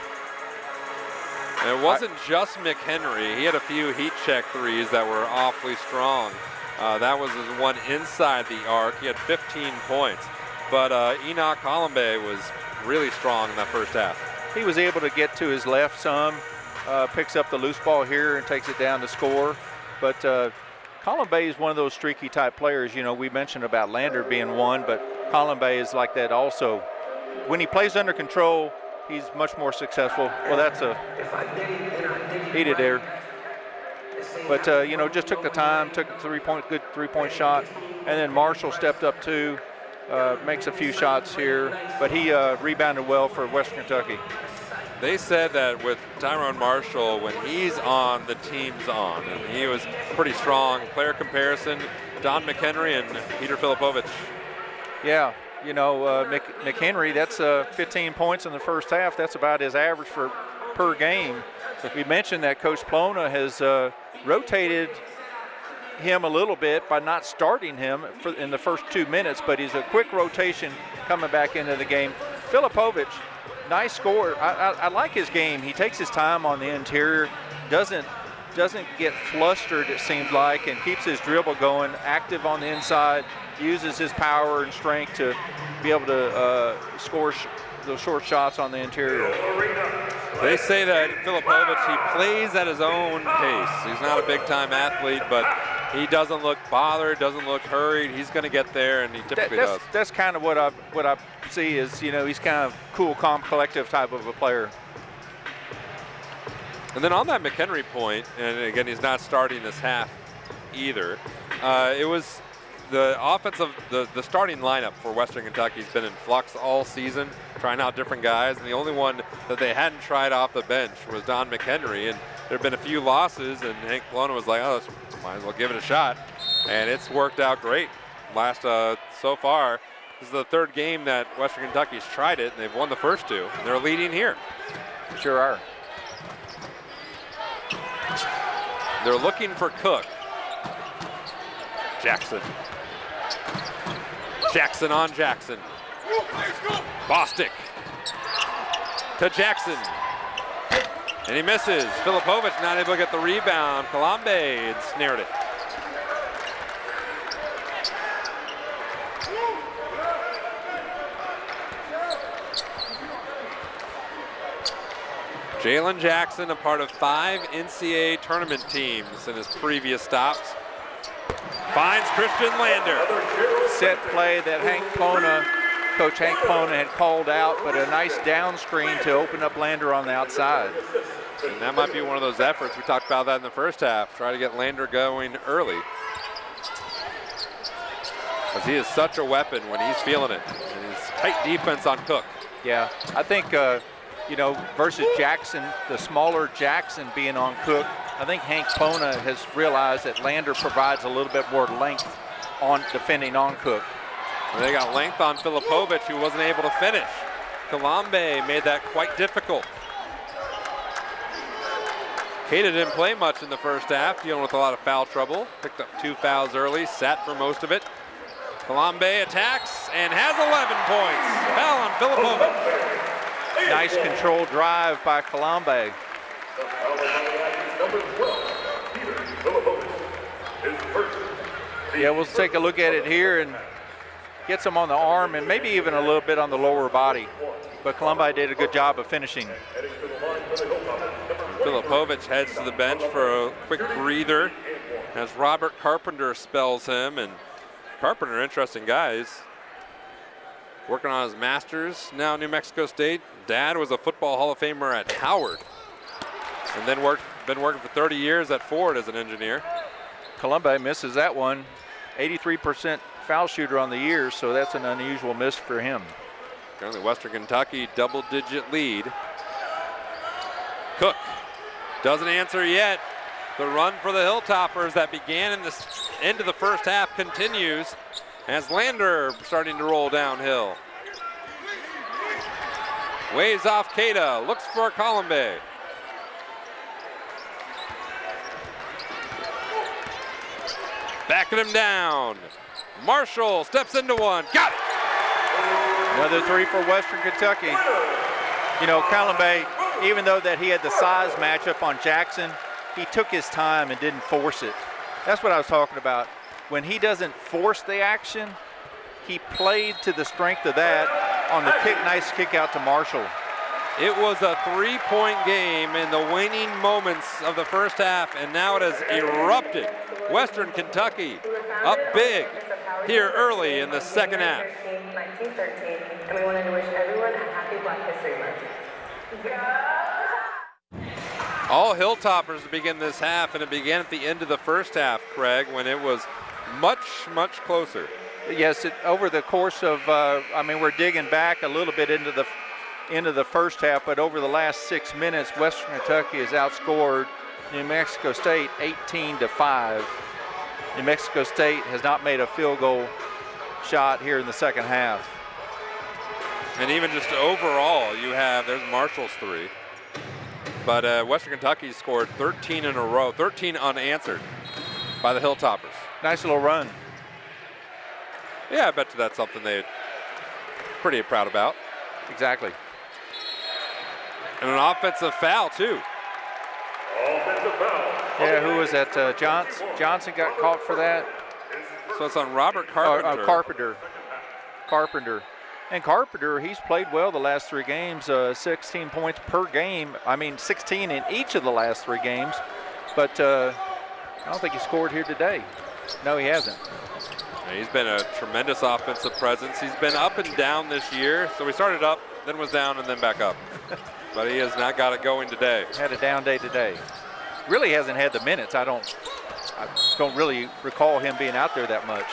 And it wasn't just McHenry. He had a few heat check threes that were awfully strong. That was his one inside the arc. He had 15 points. But Enoch Colombe was really strong in that first half. He was able to get to his left some, picks up the loose ball here and takes it down to score. But Colombe is one of those streaky type players. You know, we mentioned about Lander being one, but Colombe is like that also. When he plays under control, he's much more successful. Well, that's a heated there. But, you know, just took the time, took a good three-point shot. And then Marshall stepped up too, makes a few shots here. But he rebounded well for Western Kentucky. They said that with Tyrone Marshall, when he's on, the team's on. And he was pretty strong. Player comparison, Don McHenry and Peter Filipovich. Yeah, you know, McHenry, that's 15 points in the first half. That's about his average per game. We mentioned that Coach Plona has rotated him a little bit by not starting him in the first 2 minutes, but he's a quick rotation coming back into the game. Filipovich, nice scorer. I like his game. He takes his time on the interior, doesn't get flustered, it seems like, and keeps his dribble going, active on the inside, uses his power and strength to be able to score those short shots on the interior. They say that Filipovich, he plays at his own pace. He's not a big-time athlete, but he doesn't look bothered, doesn't look hurried. He's going to get there, and he typically does. That's kind of what I see is, you know, he's kind of cool, calm, collective type of a player. And then on that McHenry point, and again, he's not starting this half either, it was the offensive, the starting lineup for Western Kentucky has been in flux all season, trying out different guys, and the only one that they hadn't tried off the bench was Don McHenry, and there have been a few losses, and Hank Plona was like, oh, might as well give it a shot, and it's worked out great. So far, this is the 3rd game that Western Kentucky's tried it, and they've won the first 2, and they're leading here. Sure are. They're looking for Cook. Jackson. Jackson on Jackson. Bostic to Jackson. And he misses. Filipovich not able to get the rebound. Colombe snared it. Jalen Jackson, a part of 5 NCAA tournament teams in his previous stops. Finds Christian Lander. Set play that Coach Hank Plona had called out, but a nice down screen to open up Lander on the outside. And that might be one of those efforts. We talked about that in the first half. Try to get Lander going early. Because he is such a weapon when he's feeling it. And his tight defense on Cook. Yeah, I think, you know, versus Jackson, the smaller Jackson being on Cook, I think Hank Plona has realized that Lander provides a little bit more length on defending on Cook. And they got length on Filipovich, who wasn't able to finish. Colombe made that quite difficult. Cada didn't play much in the first half, dealing with a lot of foul trouble. Picked up 2 fouls early, sat for most of it. Colombe attacks and has 11 points. Foul on Filipovich. Nice controlled drive by Colombe. Yeah, we'll take a look at it here and gets him on the arm and maybe even a little bit on the lower body. But Colombe did a good job of finishing. Filipovich heads to the bench for a quick breather as Robert Carpenter spells him. And Carpenter, interesting guy. He's working on his master's now at New Mexico State. Dad was a football Hall of Famer at Howard, and then been working for 30 years at Ford as an engineer. Columbi misses that one. 83% foul shooter on the year, so that's an unusual miss for him. Currently Western Kentucky double-digit lead. Cook doesn't answer yet. The run for the Hilltoppers that began in the end of the first half continues as Lander starting to roll downhill. Waves off Cada, looks for Colombe. Backing him down. Marshall steps into one, got it! Another three for Western Kentucky. You know, Colombe, even though that he had the size matchup on Jackson, he took his time and didn't force it. That's what I was talking about. When he doesn't force the action, he played to the strength of that on the kick, nice kick out to Marshall. It was a three-point game in the waning moments of the first half, and now it has erupted. Western Kentucky up big here early in the second half. 1913, and we wanted to wish everyone a happy Black History Month. All Hilltoppers to begin this half, and it began at the end of the first half, Craig, when it was much, much closer. Yes, over the course of, I mean, we're digging back a little bit into the first half, but over the last 6 minutes, Western Kentucky has outscored New Mexico State 18-5. New Mexico State has not made a field goal shot here in the second half. And even just overall, you have, there's Marshall's three. But Western Kentucky scored 13 in a row, 13 unanswered by the Hilltoppers. Nice little run. Yeah, I bet you that's something they're pretty proud about. Exactly. And an offensive foul, too. Offensive foul. Yeah, who was that? Johnson got caught for that. So it's on Robert Carpenter. Carpenter. And Carpenter, he's played well the last 3 games, 16 points per game. I mean, 16 in each of the last 3 games. But I don't think he scored here today. No, he hasn't. He's been a tremendous offensive presence. He's been up and down this year. So he started up, then was down, and then back up. But he has not got it going today. Had a down day today. Really hasn't had the minutes. I don't really recall him being out there that much.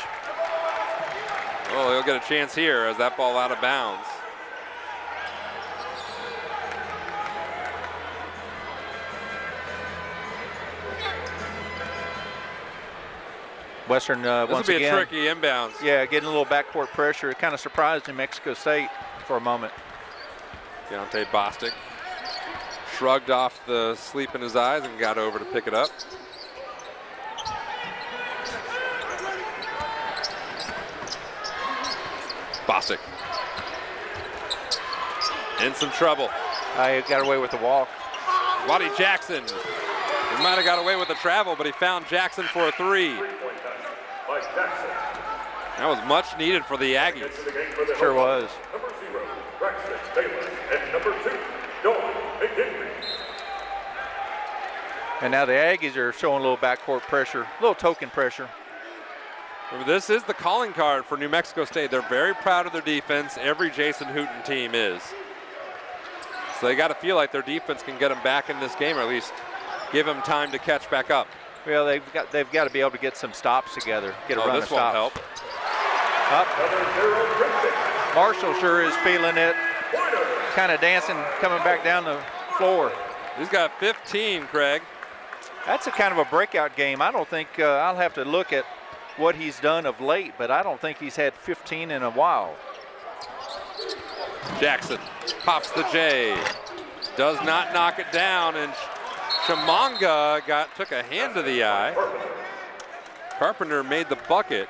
Well, he'll get a chance here as that ball out of bounds. Western once This will be again. a tricky inbounds. Yeah, getting a little backcourt pressure. It kind of surprised New Mexico State for a moment. Deontay Bostic shrugged off the sleep in his eyes and got over to pick it up. Bostic in some trouble. He got away with the walk. Waddy Jackson. He might have got away with the travel, but he found Jackson for a three. Three-point pass by Jackson. That was much needed for the Aggies. Into the game for the Sure was. Number 0, Braxton Taylor, and number 2, Dawn McKinley. And now the Aggies are showing a little backcourt pressure, a little token pressure. This is the calling card for New Mexico State. They're very proud of their defense. Every Jason Hooten team is. So they got to feel like their defense can get them back in this game, or at least give them time to catch back up. Well, they've got to be able to get some stops together, get a run of This won't stops. help. Up. Marshall sure is feeling it, kind of dancing, coming back down the floor. He's got 15, Craig. That's a kind of a breakout game. I don't think I'll have to look at what he's done of late, but I don't think he's had 15 in a while. Jackson pops the J, does not knock it down, and Shamanga took a hand to the eye. Carpenter made the bucket.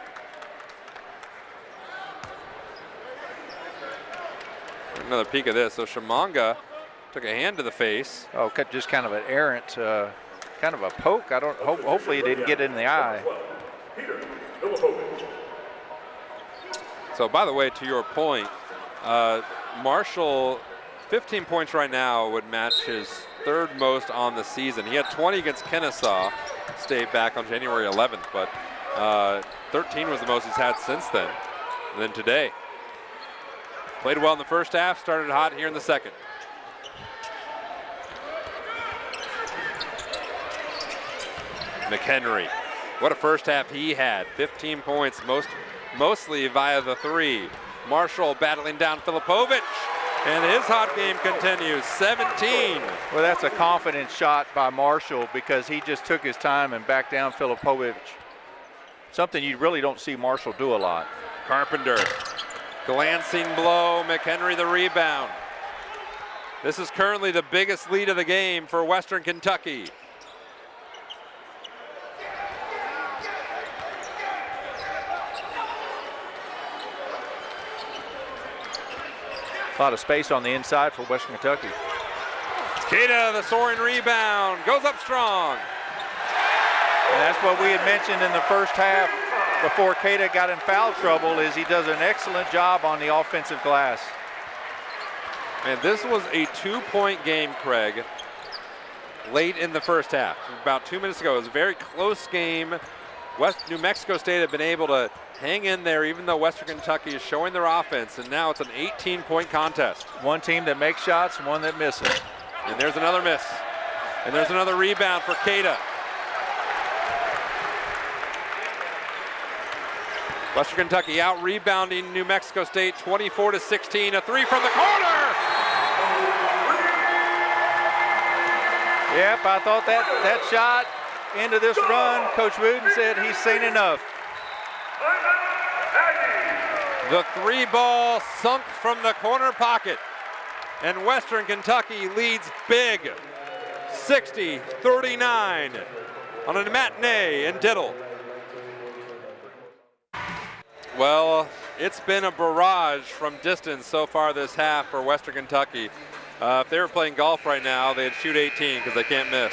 Another peek of this. So Shamanga took a hand to the face. Oh, just kind of an errant, kind of a poke. Hopefully he didn't get it in the eye. Peter Filipovich. So by the way, to your point, Marshall, 15 points right now would match his third most on the season. He had 20 against Kennesaw State back on January 11th, but 13 was the most he's had since then. And then today. Played well in the first half, started hot here in the second. McHenry, what a first half he had. 15 points, mostly via the three. Marshall battling down Filipovic, and his hot game continues, 17. Well, that's a confident shot by Marshall because he just took his time and backed down Filipovic. Something you really don't see Marshall do a lot. Carpenter, glancing blow, McHenry the rebound. This is currently the biggest lead of the game for Western Kentucky. A lot of space on the inside for Western Kentucky. Keita, the soaring rebound, goes up strong. And that's what we had mentioned in the first half before Keita got in foul trouble, is he does an excellent job on the offensive glass. And this was a 2-point game, Craig, late in the first half. About 2 minutes ago, it was a very close game. New Mexico State had been able to hang in there even though Western Kentucky is showing their offense, and now it's an 18-point contest. One team that makes shots, one that misses. And there's another miss. And there's another rebound for Keita. Western Kentucky out rebounding New Mexico State 24-16. A three from the corner. Yep, I thought that shot into this run, Coach Wooden said he's seen enough. The three ball sunk from the corner pocket, and Western Kentucky leads big, 60-39 on a matinee in Diddle. Well, it's been a barrage from distance so far this half for Western Kentucky. If they were playing golf right now, they'd shoot 18 because they can't miss.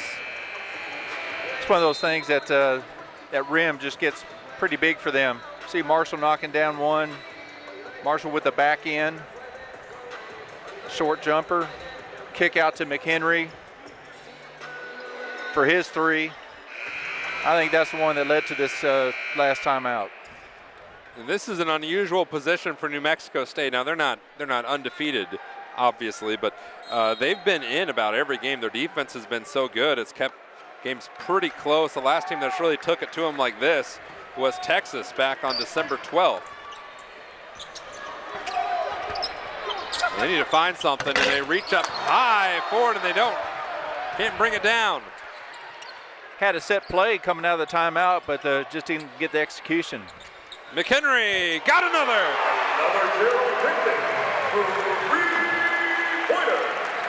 It's one of those things that that rim just gets pretty big for them. See Marshall knocking down one. Marshall with the back end. Short jumper. Kick out to McHenry for his three. I think that's the one that led to this last time out. And this is an unusual position for New Mexico State. Now they're not undefeated, obviously, but they've been in about every game. Their defense has been so good; it's kept games pretty close. The last team that's really took it to them like this was Texas back on December 12th. They need to find something, and they reach up high forward, and they can't bring it down. Had a set play coming out of the timeout, but just didn't get the execution. McHenry got another.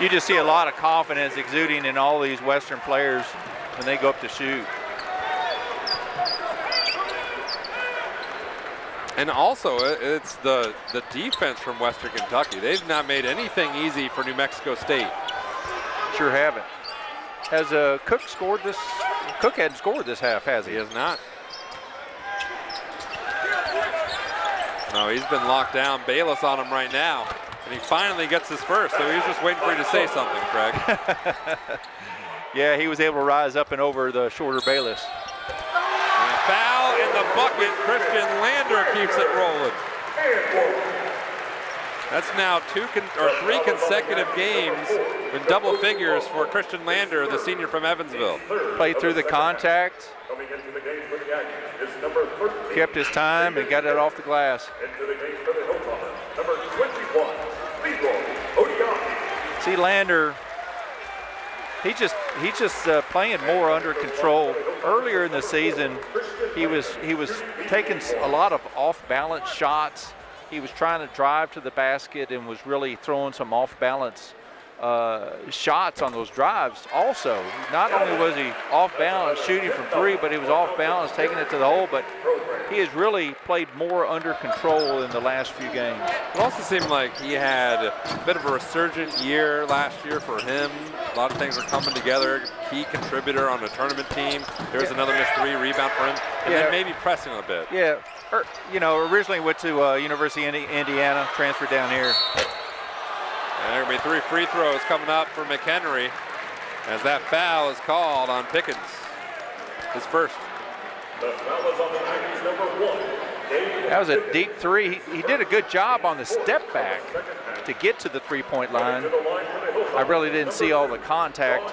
You just see a lot of confidence exuding in all these Western players when they go up to shoot. And also, it's the defense from Western Kentucky. They've not made anything easy for New Mexico State. Sure haven't. Has Cook scored this? Cook hadn't scored this half, has he? He has not. No, he's been locked down. Bayless on him right now. And he finally gets his first, so he was just waiting for you to say something, Craig. Yeah, he was able to rise up and over the shorter Bayless. And a foul in the bucket. Christian Lander keeps it rolling. That's now three consecutive games in double figures for Christian Lander, the senior from Evansville. Played through the contact, kept his time, and got it off the glass. See Lander, he's just playing more under control. Earlier in the season, he was taking a lot of off-balance shots. He was trying to drive to the basket and was really throwing some off-balance shots on those drives also. Not only was he off-balance shooting from three, but he was off-balance taking it to the hole, but he has really played more under control in the last few games. It also seemed like he had a bit of a resurgent year last year for him. A lot of things are coming together. Key contributor on a tournament team. There's another missed three, rebound for him, and then maybe pressing a bit. Yeah, originally went to University of Indiana, transferred down here. And there will be three free throws coming up for McHenry. as that foul is called on Pickens, his first. The foul is on the Aggies, number 1. That was a deep three. He did a good job on the step back to get to the three-point line. I really didn't see all the contact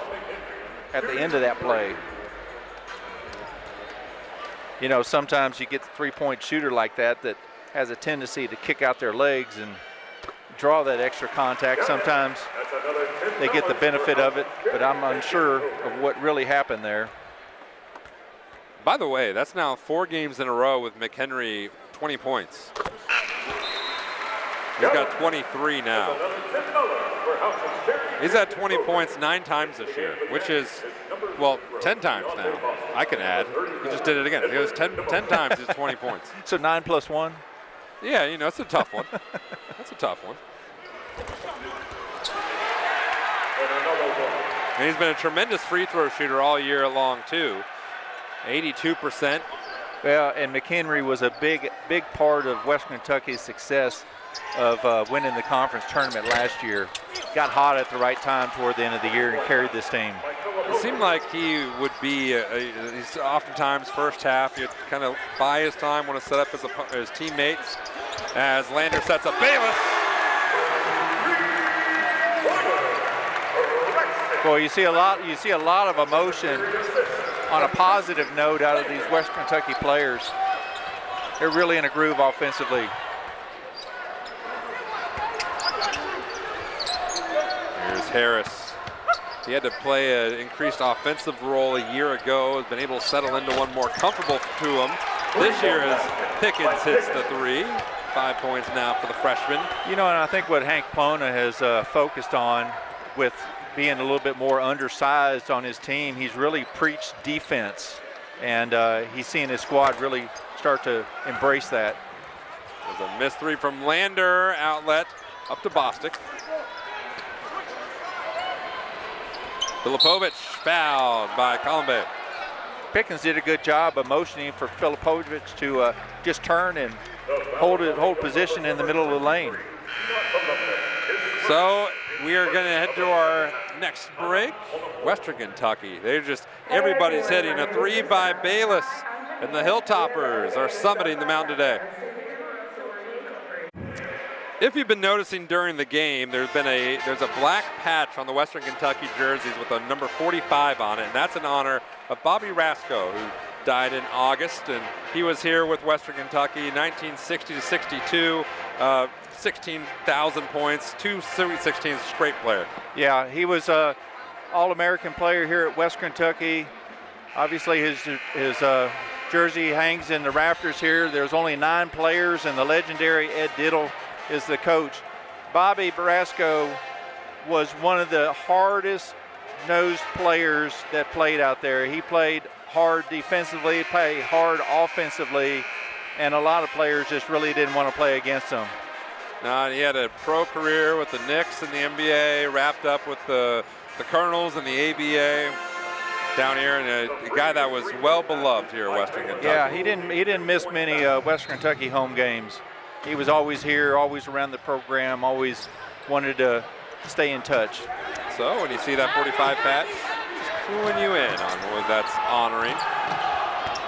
at the end of that play. You know, sometimes you get the three-point shooter like that that has a tendency to kick out their legs and draw that extra contact. Sometimes they get the benefit of it, but I'm unsure of what really happened there. By the way, that's now 4 games in a row with McHenry 20 points. He's got 23 now. He's had 20 points 9 times this year, which is, well, 10 times now. I can add. He just did it again. It was 10 times his 20 points. So 9 plus 1? Yeah, you know, it's a tough one. That's a tough one. And he's been a tremendous free throw shooter all year long, too. 82%. Well, and McHenry was a big part of Western Kentucky's success of winning the conference tournament last year. Got hot at the right time toward the end of the year and carried this team. It seemed like he would be, he's oftentimes first half, he'd kind of buy his time, want to set up his teammates as Lander sets up Bayless. Boy, you see a lot of emotion on a positive note out of these Western Kentucky players. They're really in a groove offensively. Here's Harris. He had to play an increased offensive role a year ago, has been able to settle into one more comfortable to him. This year as Pickens hits the 3. 5 points now for the freshman. You know, and I think what Hank Plona has focused on with being a little bit more undersized on his team, he's really preached defense, and he's seen his squad really start to embrace that. There's a missed 3 from Lander, outlet up to Bostic. Filipovic fouled by Colombe. Pickens did a good job of motioning for Filipovic to just turn and hold position in the middle of the lane. So we are going to head to our next break. Western Kentucky, everybody's hitting a 3 by Bayless, and the Hilltoppers are summiting the mountain today. If you've been noticing during the game, there's a black patch on the Western Kentucky jerseys with a number 45 on it, and that's in honor of Bobby Rasco, who died in August, and he was here with Western Kentucky 1960 to 62. 16,000 points, 2 Sweet 16s straight player. Yeah, he was an All-American player here at Western Kentucky. Obviously, his jersey hangs in the rafters here. There's only 9 players, and the legendary Ed Diddle is the coach. Bobby Barasco was one of the hardest-nosed players that played out there. He played hard defensively, played hard offensively, and a lot of players just really didn't want to play against him. He had a pro career with the Knicks in the NBA, wrapped up with the Colonels in the ABA down here, and a guy that was well beloved here at Western Kentucky. Yeah, he didn't miss many Western Kentucky home games. He was always here, always around the program, always wanted to stay in touch. So when you see that 45 patch, just cluing you in on what that's honoring.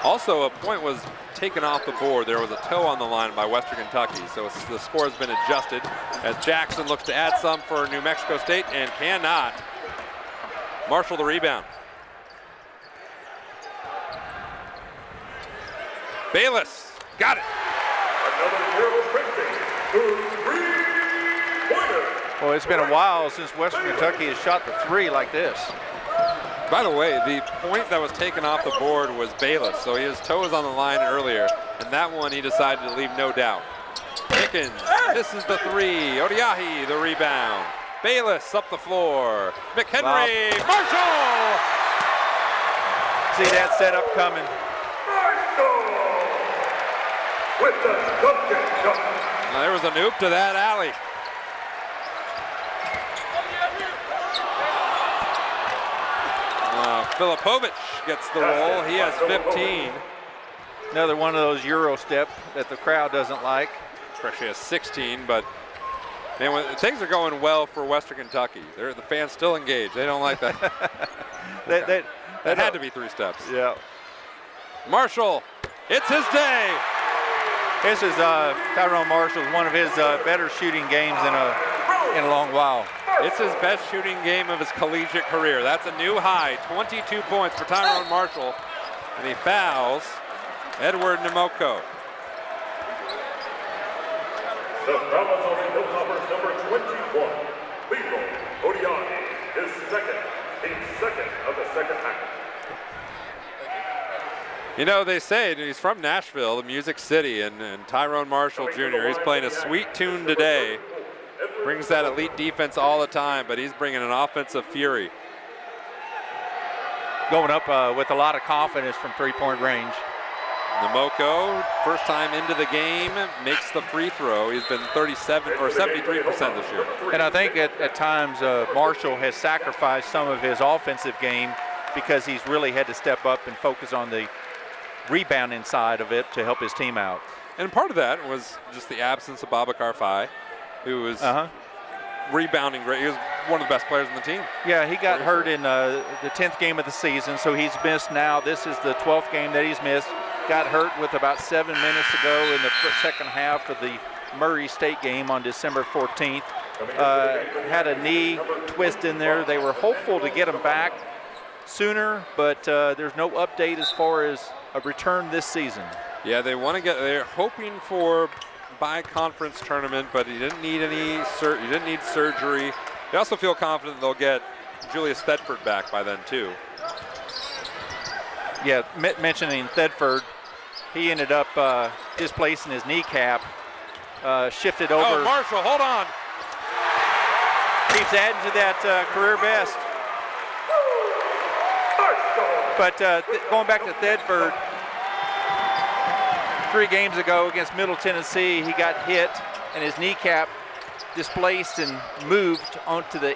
Also, a point was taken off the board. There was a toe on the line by Western Kentucky, so the score has been adjusted as Jackson looks to add some for New Mexico State and cannot. Marshall the rebound. Bayless got it. Another Gerald Printing, 3-pointer. Well, it's been a while since Western Kentucky has shot the 3 like this. By the way, the point that was taken off the board was Bayless, so his toe was on the line earlier, and that one he decided to leave no doubt. Pickens, this is the 3. Odiahi, the rebound. Bayless up the floor. McHenry, Marshall! See that setup coming. Marshall with the Duncan shot. Now, there was an oop to that alley. Filipovic gets the roll. He has 15. Another one of those Euro step that the crowd doesn't like. Especially has 16, but Man, when things are going well for Western Kentucky, the fans still engaged. They don't like that. That had to be 3 steps. Yeah. Marshall, it's his day. This is Tyrone Marshall, one of his better shooting games in a long while. It's his best shooting game of his collegiate career. That's a new high, 22 points for Tyrone Marshall. And he fouls Edward Nemoko. The foul on the Hilltoppers, number 21, Leroy Odiani, his second, team's second of the second half. You know, they say he's from Nashville, the Music City, and Tyrone Marshall Jr., he's playing a sweet tune today. Brings that elite defense all the time, but he's bringing an offensive fury. Going up with a lot of confidence from 3-point range. Nemoko, first time into the game, makes the free throw. He's been 37 or 73% this year. And I think at times Marshall has sacrificed some of his offensive game because he's really had to step up and focus on the rebounding side of it to help his team out. And part of that was just the absence of Babacar Faye, who was rebounding great. He was one of the best players on the team. Yeah, he got hurt in the 10th game of the season, so he's missed now. This is the 12th game that he's missed. Got hurt with about 7 minutes to go in the second half of the Murray State game on December 14th. Had a knee twist in there. They were hopeful to get him back sooner, but there's no update as far as a return this season. Yeah, they're hoping for bi-conference tournament, but he didn't need he didn't need surgery. They also feel confident they'll get Julius Thedford back by then too. Yeah, mentioning Thedford, he ended up displacing his kneecap, shifted over. Oh, Marshall, hold on. Keeps adding to that career best. But going back to Thedford, 3 games ago against Middle Tennessee, he got hit and his kneecap displaced and moved onto the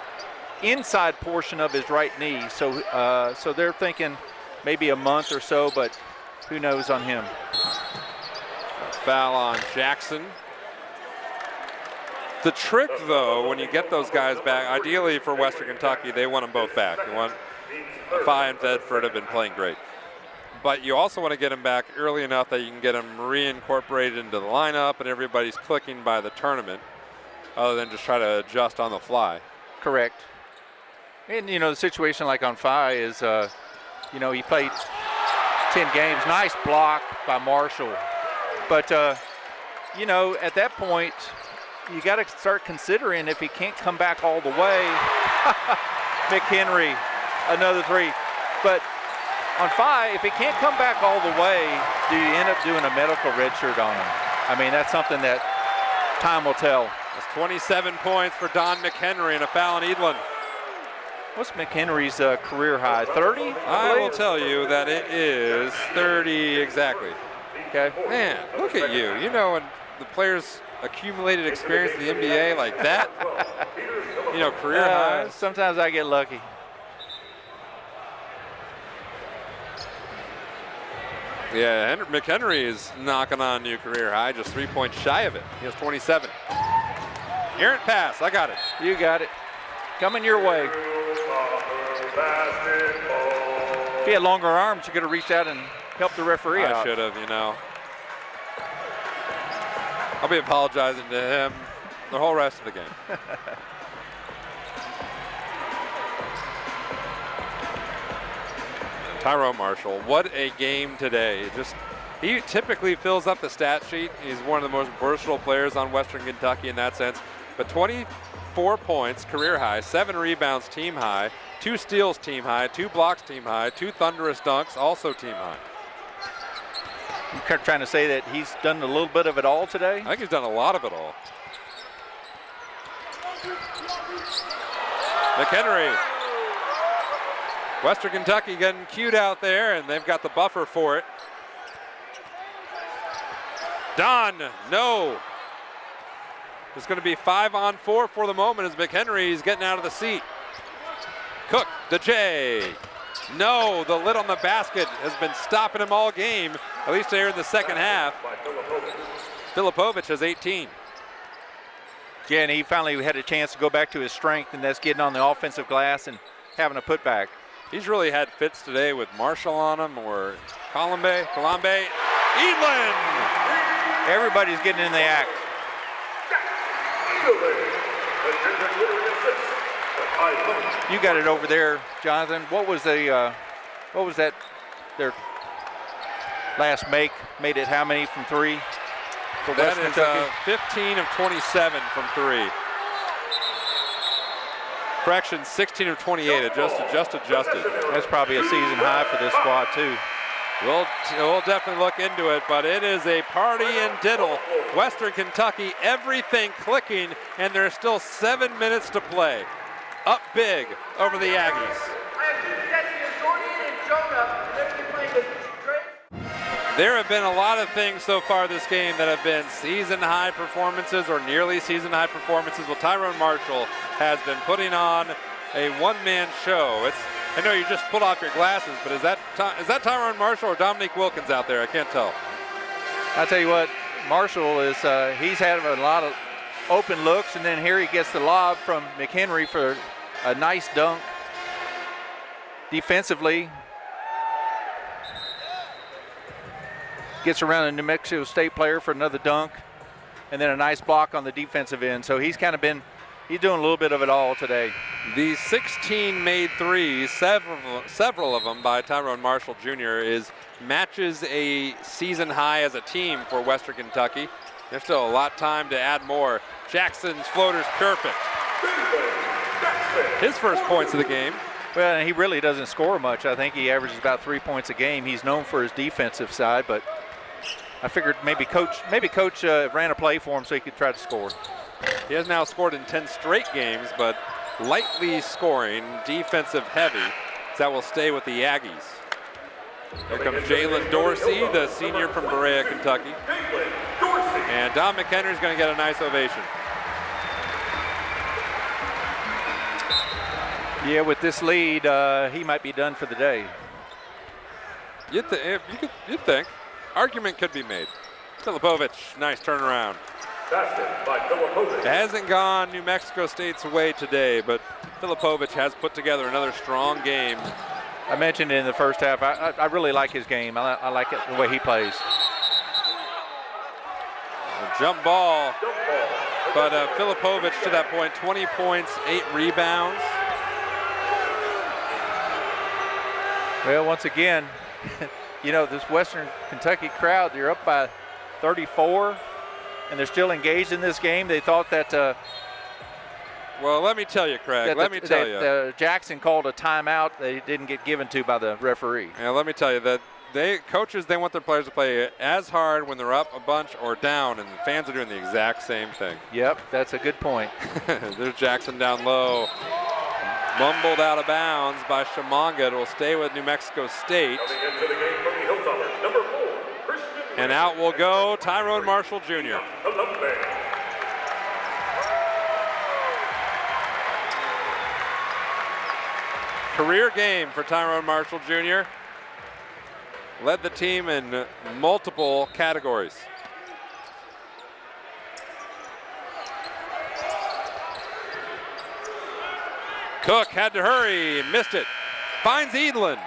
inside portion of his right knee. So they're thinking maybe a month or so, but who knows on him. Foul on Jackson. The trick, though, when you get those guys back, ideally for Western Kentucky, they want them both back. You want Faye and Thedford have been playing great. But you also want to get them back early enough that you can get them reincorporated into the lineup and everybody's clicking by the tournament, other than just try to adjust on the fly. Correct. And, you know, the situation like on Faye is, you know, he played 10 games. Nice block by Marshall. But, you know, at that point, you got to start considering if he can't come back all the way. McHenry, another 3. But on Faye, if he can't come back all the way, do you end up doing a medical red shirt on him? I mean, that's something that time will tell. That's 27 points for Don McHenry and a foul on Edlin. What's McHenry's career high? 30? I will tell you that it is 30 exactly. Okay. Man, look at you. You know, when the players accumulated experience in the NBA like that, you know, career highs. Sometimes I get lucky. Yeah, McHenry is knocking on a new career high, just 3 points shy of it. He has 27. Errant pass, I got it. You got it. Coming your way. If he had longer arms, you could have reached out and helped the referee out. I should have, you know. I'll be apologizing to him the whole rest of the game. Tyrone Marshall, what a game today. He typically fills up the stat sheet. He's one of the most versatile players on Western Kentucky in that sense. But 24 points, career high, 7 rebounds, team high, 2 steals, team high, 2 blocks, team high, 2 thunderous dunks, also team high. You're trying to say that he's done a little bit of it all today? I think he's done a lot of it all. McHenry. Western Kentucky getting cute out there, and they've got the buffer for it. Don, no. It's going to be 5-on-4 for the moment as McHenry is getting out of the seat. Cook to Jay. No, the lid on the basket has been stopping him all game, at least here in the second half. Filipovic has 18. Yeah, and he finally had a chance to go back to his strength, and that's getting on the offensive glass and having a putback. He's really had fits today with Marshall on him or Kalambe, Edlin. Everybody's getting in the act. You got it over there, Jonathan. What was that? Their last make made it how many from three? For That West is Kentucky? 15 of 27 from three. Correction, 16 of 28, adjusted. That's probably a season high for this squad too. We'll definitely look into it, but it is a party in Diddle. Western Kentucky, everything clicking, and there's still 7 minutes to play. Up big over the Aggies. There have been a lot of things so far this game that have been season high performances or nearly season high performances. Well, Tyrone Marshall has been putting on a one-man show. I know you just pulled off your glasses, but is that Tyrone Marshall or Dominique Wilkins out there? I can't tell. I'll tell you what, Marshall is, he's had a lot of open looks, and then here he gets the lob from McHenry for a nice dunk. Defensively, gets around a New Mexico State player for another dunk, and then a nice block on the defensive end. So he's doing a little bit of it all today. The 16 made threes, several of them by Tyrone Marshall Jr. matches a season high as a team for Western Kentucky. There's still a lot of time to add more. Jackson's floater's perfect. His first points of the game. Well, and he really doesn't score much. I think he averages about 3 points a game. He's known for his defensive side, but I figured maybe coach ran a play for him so he could try to score. He has now scored in 10 straight games, but lightly scoring, defensive heavy. So that will stay with the Aggies. Here comes Jalen Dorsey, the senior from Berea, Kentucky. And Dom McHenry's going to get a nice ovation. Yeah, with this lead, he might be done for the day. You'd think. Argument could be made. Filipovic, nice turnaround. It hasn't gone New Mexico State's way today, but Filipovic has put together another strong game. I mentioned it in the first half. I really like his game. I like it the way he plays. A jump ball, but Filipovic to that point, 20 points, 8 rebounds. Well, once again, you know, this Western Kentucky crowd, they're up by 34, and they're still engaged in this game. They thought that well, let me tell you, Craig, Jackson called a timeout they didn't get given to by the referee. Yeah, let me tell you that coaches want their players to play as hard when they're up a bunch or down, and the fans are doing the exact same thing. Yep, that's a good point. There's Jackson down low. Mumbled out of bounds by Chimanga. It will stay with New Mexico State. And out will go Tyrone Marshall Jr. Career game for Tyrone Marshall Jr. Led the team in multiple categories. Cook had to hurry, missed it. Finds Edlin.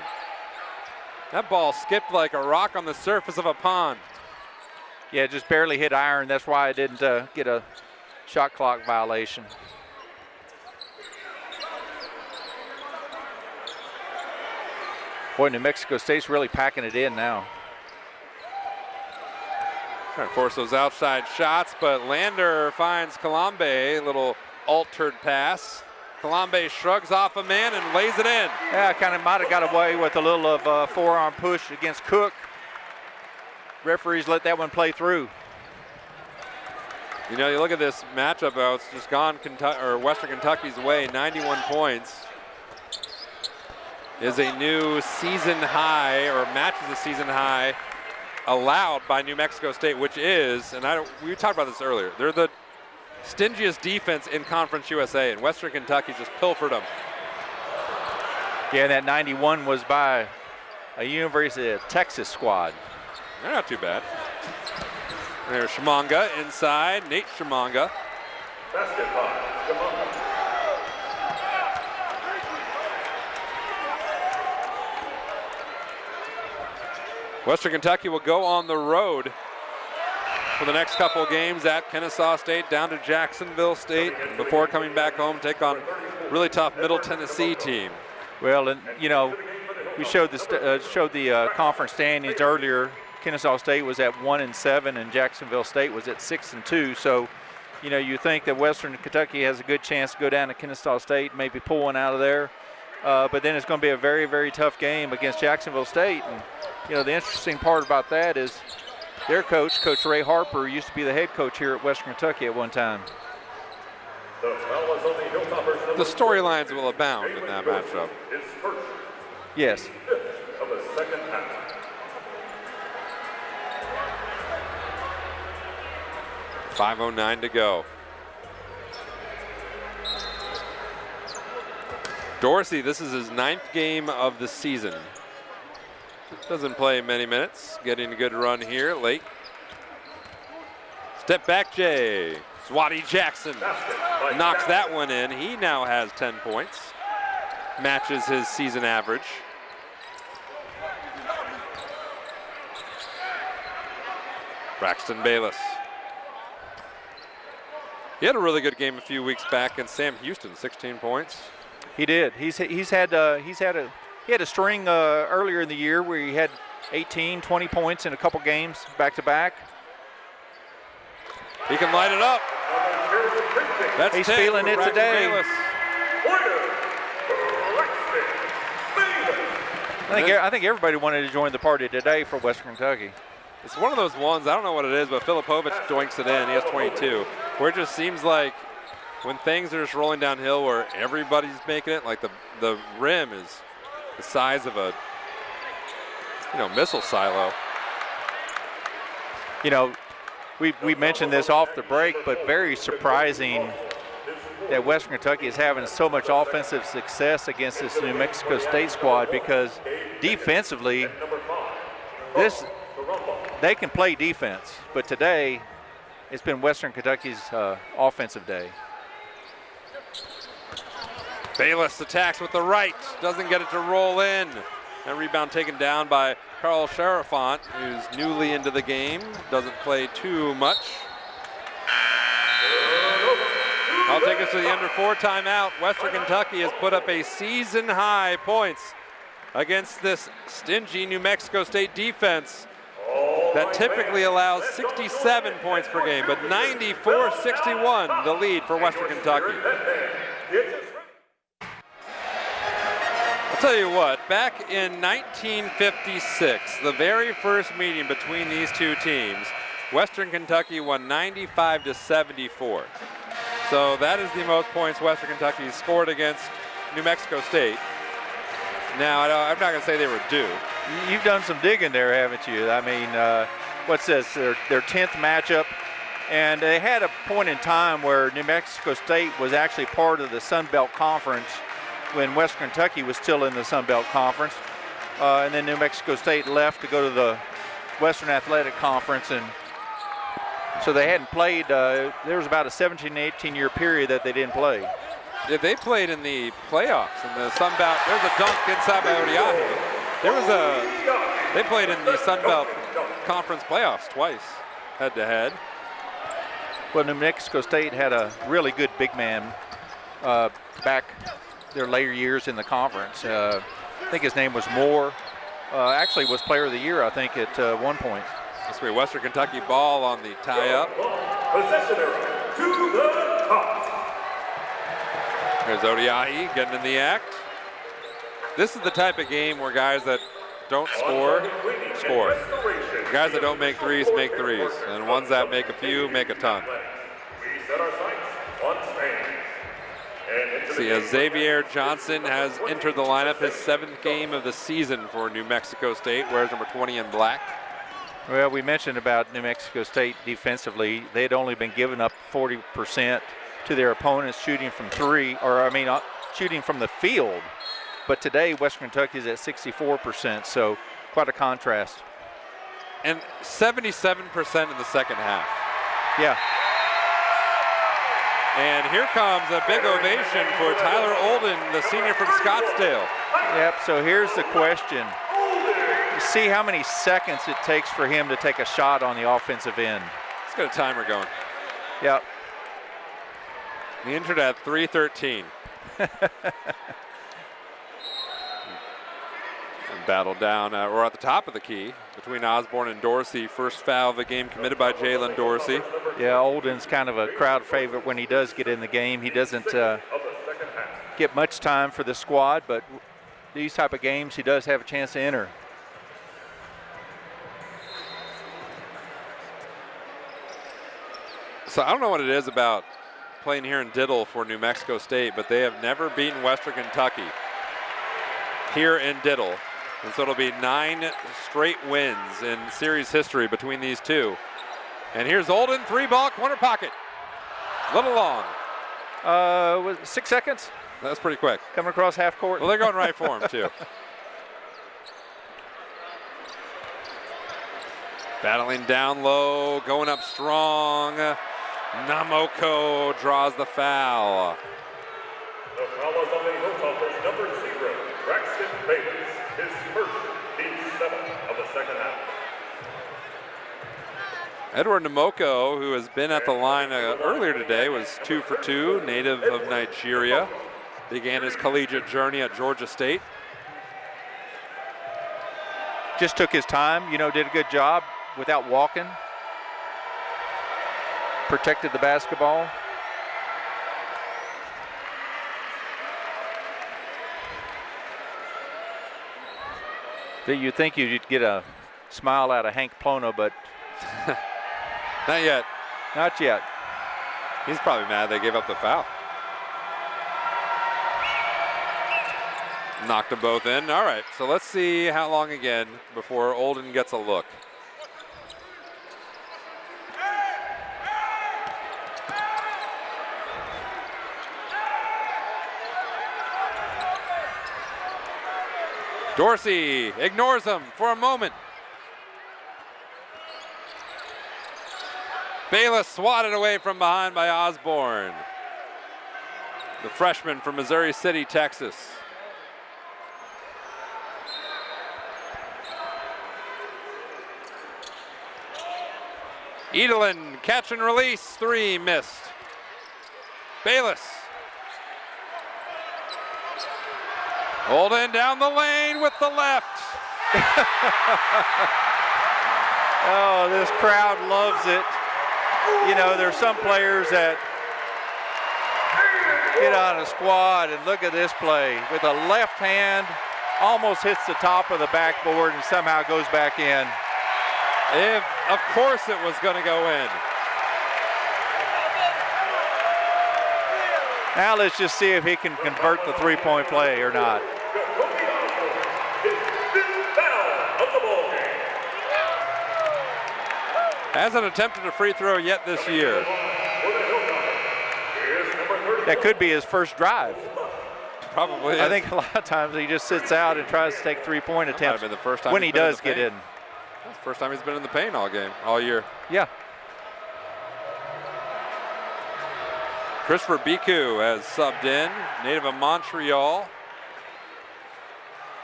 That ball skipped like a rock on the surface of a pond. Yeah, just barely hit iron. That's why I didn't get a shot clock violation. Boy, New Mexico State's really packing it in now. Trying to force those outside shots, but Lander finds Kalambe, a little altered pass. Kalambe shrugs off a man and lays it in. Yeah, kind of might have got away with a little of forearm push against Cook. Referees let that one play through. You know, you look at this matchup, it's just gone Western Kentucky's way. 91 points is a new season high, or matches a season high allowed by New Mexico State, which is, and we talked about this earlier, they're the stingiest defense in Conference USA, and Western Kentucky just pilfered them. Yeah, that 91 was by a University of Texas squad. They're not too bad. There's Chimanga inside, Nate Chimanga. Basket by Gamama. Western Kentucky will go on the road for the next couple games at Kennesaw State, down to Jacksonville State, before coming back home, take on really tough Middle Tennessee team. Well, and you know, we showed the conference standings earlier. Kennesaw State was at 1-7, and Jacksonville State was at 6-2. So, you know, you think that Western Kentucky has a good chance to go down to Kennesaw State, maybe pull one out of there. But then it's going to be a very, very tough game against Jacksonville State. And you know, the interesting part about that is their coach, Coach Ray Harper, used to be the head coach here at Western Kentucky at one time. The storylines will abound in that matchup. Yes. Of the second half. 5:09 to go. Dorsey, this is his 9th game of the season. Doesn't play many minutes, getting a good run here late. Step back Jay. Swati Jackson knocks that one in. He now has 10 points. Matches his season average. Braxton Bayless. He had a really good game a few weeks back in Sam Houston, 16 points. He did. He had a string earlier in the year where he had 18, 20 points in a couple games back to back. He can light it up. That's He's feeling it today. Bayless. I think everybody wanted to join the party today for Western Kentucky. It's one of those ones, I don't know what it is, but Filipovic doinks it in. He has 22. Where it just seems like when things are just rolling downhill where everybody's making it, like the rim is the size of a missile silo. You know, we mentioned this off the break, but very surprising that Western Kentucky is having so much offensive success against this New Mexico State squad, because defensively, they can play defense, but today it's been Western Kentucky's offensive day. Bayless attacks with the right, doesn't get it to roll in. That rebound taken down by Carl Sharafont, who's newly into the game, doesn't play too much. I'll take us to the under 4 timeout. Western Kentucky has put up a season high points against this stingy New Mexico State defense that typically allows 67 points per game, but 94-61 the lead for Western Kentucky. I'll tell you what, back in 1956, the very first meeting between these two teams, Western Kentucky won 95-74. So that is the most points Western Kentucky scored against New Mexico State. Now, I'm not going to say they were due. You've done some digging there, haven't you? I mean, what's this? Their 10th matchup. And they had a point in time where New Mexico State was actually part of the Sun Belt Conference when Western Kentucky was still in the Sun Belt Conference. And then New Mexico State left to go to the Western Athletic Conference. And so they hadn't played. There was about a 17, 18-year period that they didn't play. Yeah, they played in the playoffs in the Sun Belt. There's a dunk inside by Odiahi. They played in the Sun Belt Conference playoffs twice, head-to-head. Well, New Mexico State had a really good big man back their later years in the conference. I think his name was Moore. Actually was player of the year, I think, at one point. This will be Western Kentucky ball on the tie-up. Positioner to the top. There's Odiahi getting in the act. This is the type of game where guys that don't score. Guys that don't make threes, make threes. And ones that make a few, make a ton. We set our sights on Spain. See, as Xavier Johnson has entered the lineup, his 7th game of the season for New Mexico State, wears number 20 in black. Well, we mentioned about New Mexico State defensively. They had only been giving up 40% to their opponents shooting from shooting from the field. But today, Western Kentucky is at 64%, so quite a contrast. And 77% in the second half. Yeah. And here comes a big ovation for Tyler Olden, the senior from Scottsdale. Yep, so here's the question. See how many seconds it takes for him to take a shot on the offensive end. Let's get a timer going. Yep. He entered at 3:13. And battled down, or at the top of the key, between Osborne and Dorsey. First foul of the game committed by Jalen Dorsey. Yeah, Olden's kind of a crowd favorite when he does get in the game. He doesn't get much time for the squad, but these type of games, he does have a chance to enter. So I don't know what it is about playing here in Diddle for New Mexico State, but they have never beaten Western Kentucky here in Diddle. And so it'll be 9 straight wins in series history between these two. And here's Olden, 3-ball corner pocket. A little long. Was it 6 seconds? That's pretty quick. Coming across half court. Well, they're going right for him too. Battling down low, going up strong. Namoko draws the foul. The foul is on the Hilltoppers, number 0, Braxton Bayless. His first, team 7 of the second half. Edward Namoko, who has been at the line earlier today, was 2 for 2, native of Nigeria. Began his collegiate journey at Georgia State. Just took his time, did a good job without walking. Protected the basketball. You'd think you'd get a smile out of Hank Plona, but not yet. Not yet. He's probably mad they gave up the foul. Knocked them both in. All right, so let's see how long again before Olden gets a look. Dorsey ignores him for a moment. Bayless swatted away from behind by Osborne, the freshman from Missouri City, Texas. Edelin, catch and release, 3 missed. Bayless. Olden down the lane with the left. Oh, this crowd loves it. There's some players that get on a squad and look at this play. With a left hand, almost hits the top of the backboard and somehow goes back in. Of course it was going to go in. Now let's just see if he can convert the 3-point play or not. Hasn't attempted a free throw yet this year. That could be his first drive. Probably is. I think a lot of times he just sits out and tries to take 3-point attempts been the first time when he does get in. That's the first time he's been in the paint all year. Yeah. Christopher Biku has subbed in, native of Montreal.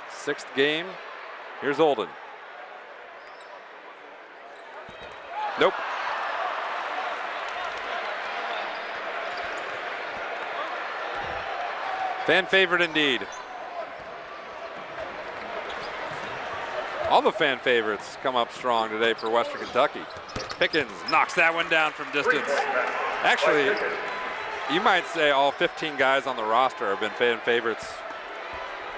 6th game. Here's Olden. Nope. Fan favorite indeed. All the fan favorites come up strong today for Western Kentucky. Pickens knocks that one down from distance. Actually, you might say all 15 guys on the roster have been fan favorites.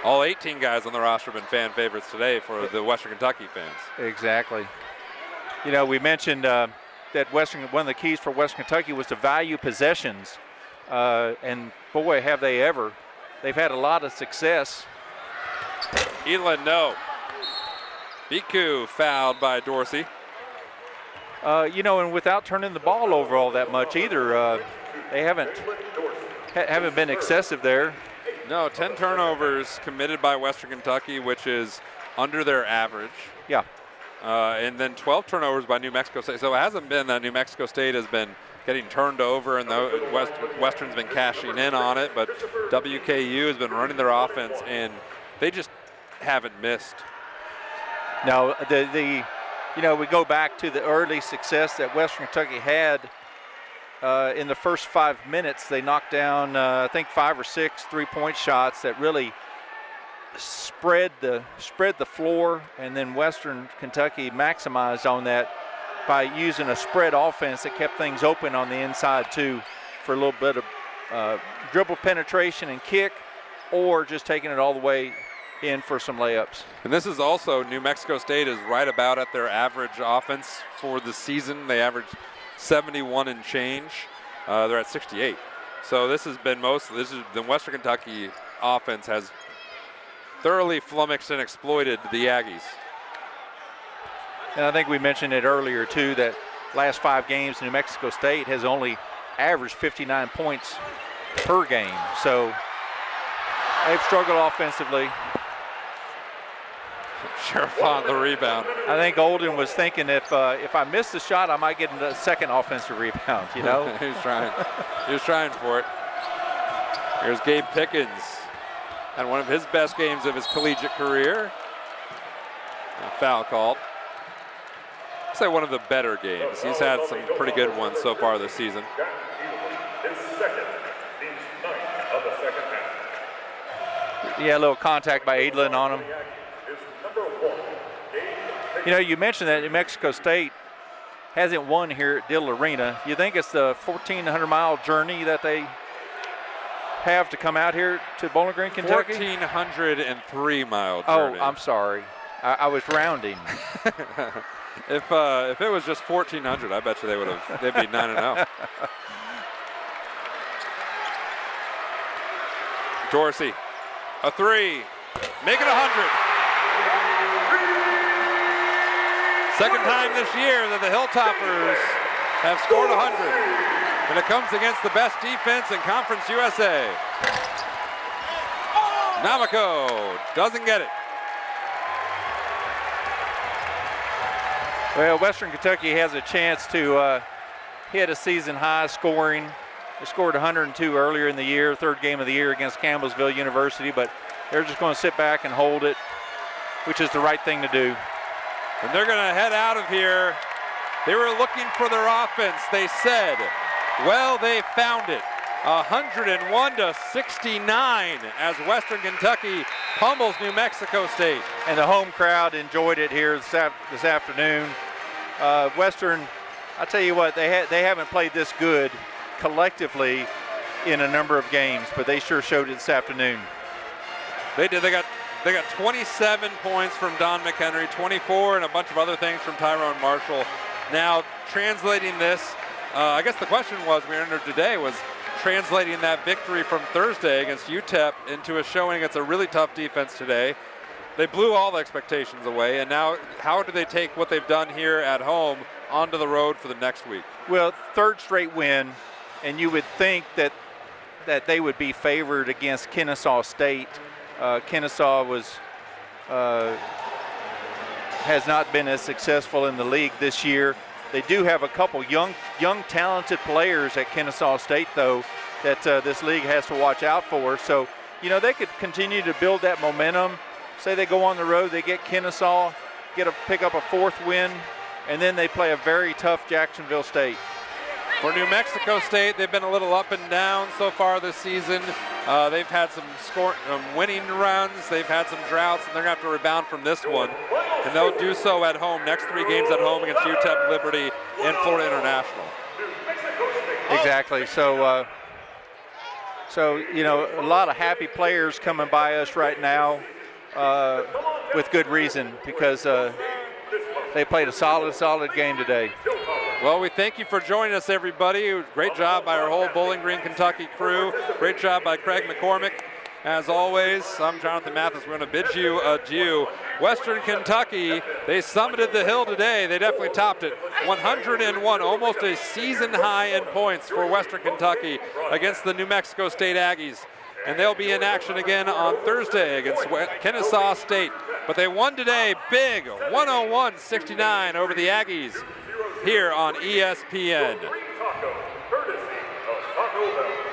All 18 guys on the roster have been fan favorites today for the Western Kentucky fans. Exactly. We mentioned that one of the keys for Western Kentucky was to value possessions. And boy, have they ever. They've had a lot of success. Edelin, no. Biku fouled by Dorsey. And without turning the ball over all that much either, they haven't been excessive there. No, 10 turnovers committed by Western Kentucky, which is under their average. Yeah. and then 12 turnovers by New Mexico State. So it hasn't been that New Mexico State has been getting turned over and the Western's been cashing in on it, but WKU has been running their offense and they just haven't missed. Now, we go back to the early success that Western Kentucky had in the first 5 minutes. They knocked down, I think, 5 or 6 3-point shots that really spread the floor, and then Western Kentucky maximized on that by using a spread offense that kept things open on the inside too, for a little bit of dribble penetration and kick, or just taking it all the way in for some layups. And this is also, New Mexico State is right about at their average offense for the season. They average 71 and change. They're at 68. So this is the Western Kentucky offense has thoroughly flummoxed and exploited the Aggies. And I think we mentioned it earlier too, that last 5 games New Mexico State has only averaged 59 points per game. So they've struggled offensively. Sheriff on the rebound. I think Olden was thinking if I miss the shot, I might get a second offensive rebound, you know? He was trying. He was trying for it. Here's Gabe Pickens. And one of his best games of his collegiate career. A foul called. I'd say one of the better games. He's had some pretty good ones so far this season. His second, team's 9th of the second half. Yeah, a little contact by Adlin on him. Is number 1, Gabe. You know, you mentioned that New Mexico State hasn't won here at Diddle Arena. You think it's the 1,400-mile journey that they have to come out here to Bowling Green, Kentucky? 1,403-mile journey. Oh, I'm sorry. I was rounding. If it was just 1,400, I bet you they'd be 9-0. Dorsey, a 3, make it 100. Second time this year that the Hilltoppers have scored 100. And it comes against the best defense in Conference USA. Namako doesn't get it. Well, Western Kentucky has a chance to hit a season high scoring. They scored 102 earlier in the year, 3rd game of the year against Campbellsville University, but they're just going to sit back and hold it, which is the right thing to do. And they're going to head out of here. They were looking for their offense, they said. Well, they found it. 101-69 as Western Kentucky pummels New Mexico State. And the home crowd enjoyed it here this afternoon. Western, I tell you what, they haven't played this good collectively in a number of games, but they sure showed it this afternoon. They did. They got 27 points from Don McHenry, 24 and a bunch of other things from Tyrone Marshall. Now, translating this, I guess the question was, we entered today, was translating that victory from Thursday against UTEP into a showing against a really tough defense today. They blew all the expectations away, and now how do they take what they've done here at home onto the road for the next week? Well, 3rd straight win, and you would think that they would be favored against Kennesaw State. Kennesaw has not been as successful in the league this year. They do have a couple young talented players at Kennesaw State, though, that this league has to watch out for. So, you know, they could continue to build that momentum. Say they go on the road, they get Kennesaw, pick up a 4th win, and then they play a very tough Jacksonville State. For New Mexico State, they've been a little up and down so far this season. They've had some winning runs, they've had some droughts, and they're going to have to rebound from this one. And they'll do so at home. Next 3 games at home against UTEP, Liberty, and Florida International. Exactly. So you know, a lot of happy players coming by us right now with good reason, because they played a solid game today. Well, we thank you for joining us, everybody. Great job by our whole Bowling Green, Kentucky crew. Great job by Craig McCormick. As always, I'm Jonathan Mathis. We're going to bid you adieu. Western Kentucky, they summited the hill today. They definitely topped it. 101, almost a season high in points for Western Kentucky against the New Mexico State Aggies. and they'll be in action again on Thursday against Kennesaw State. But they won today big, 101-69 over the Aggies here on ESPN. Taco, courtesy of Taco Bell.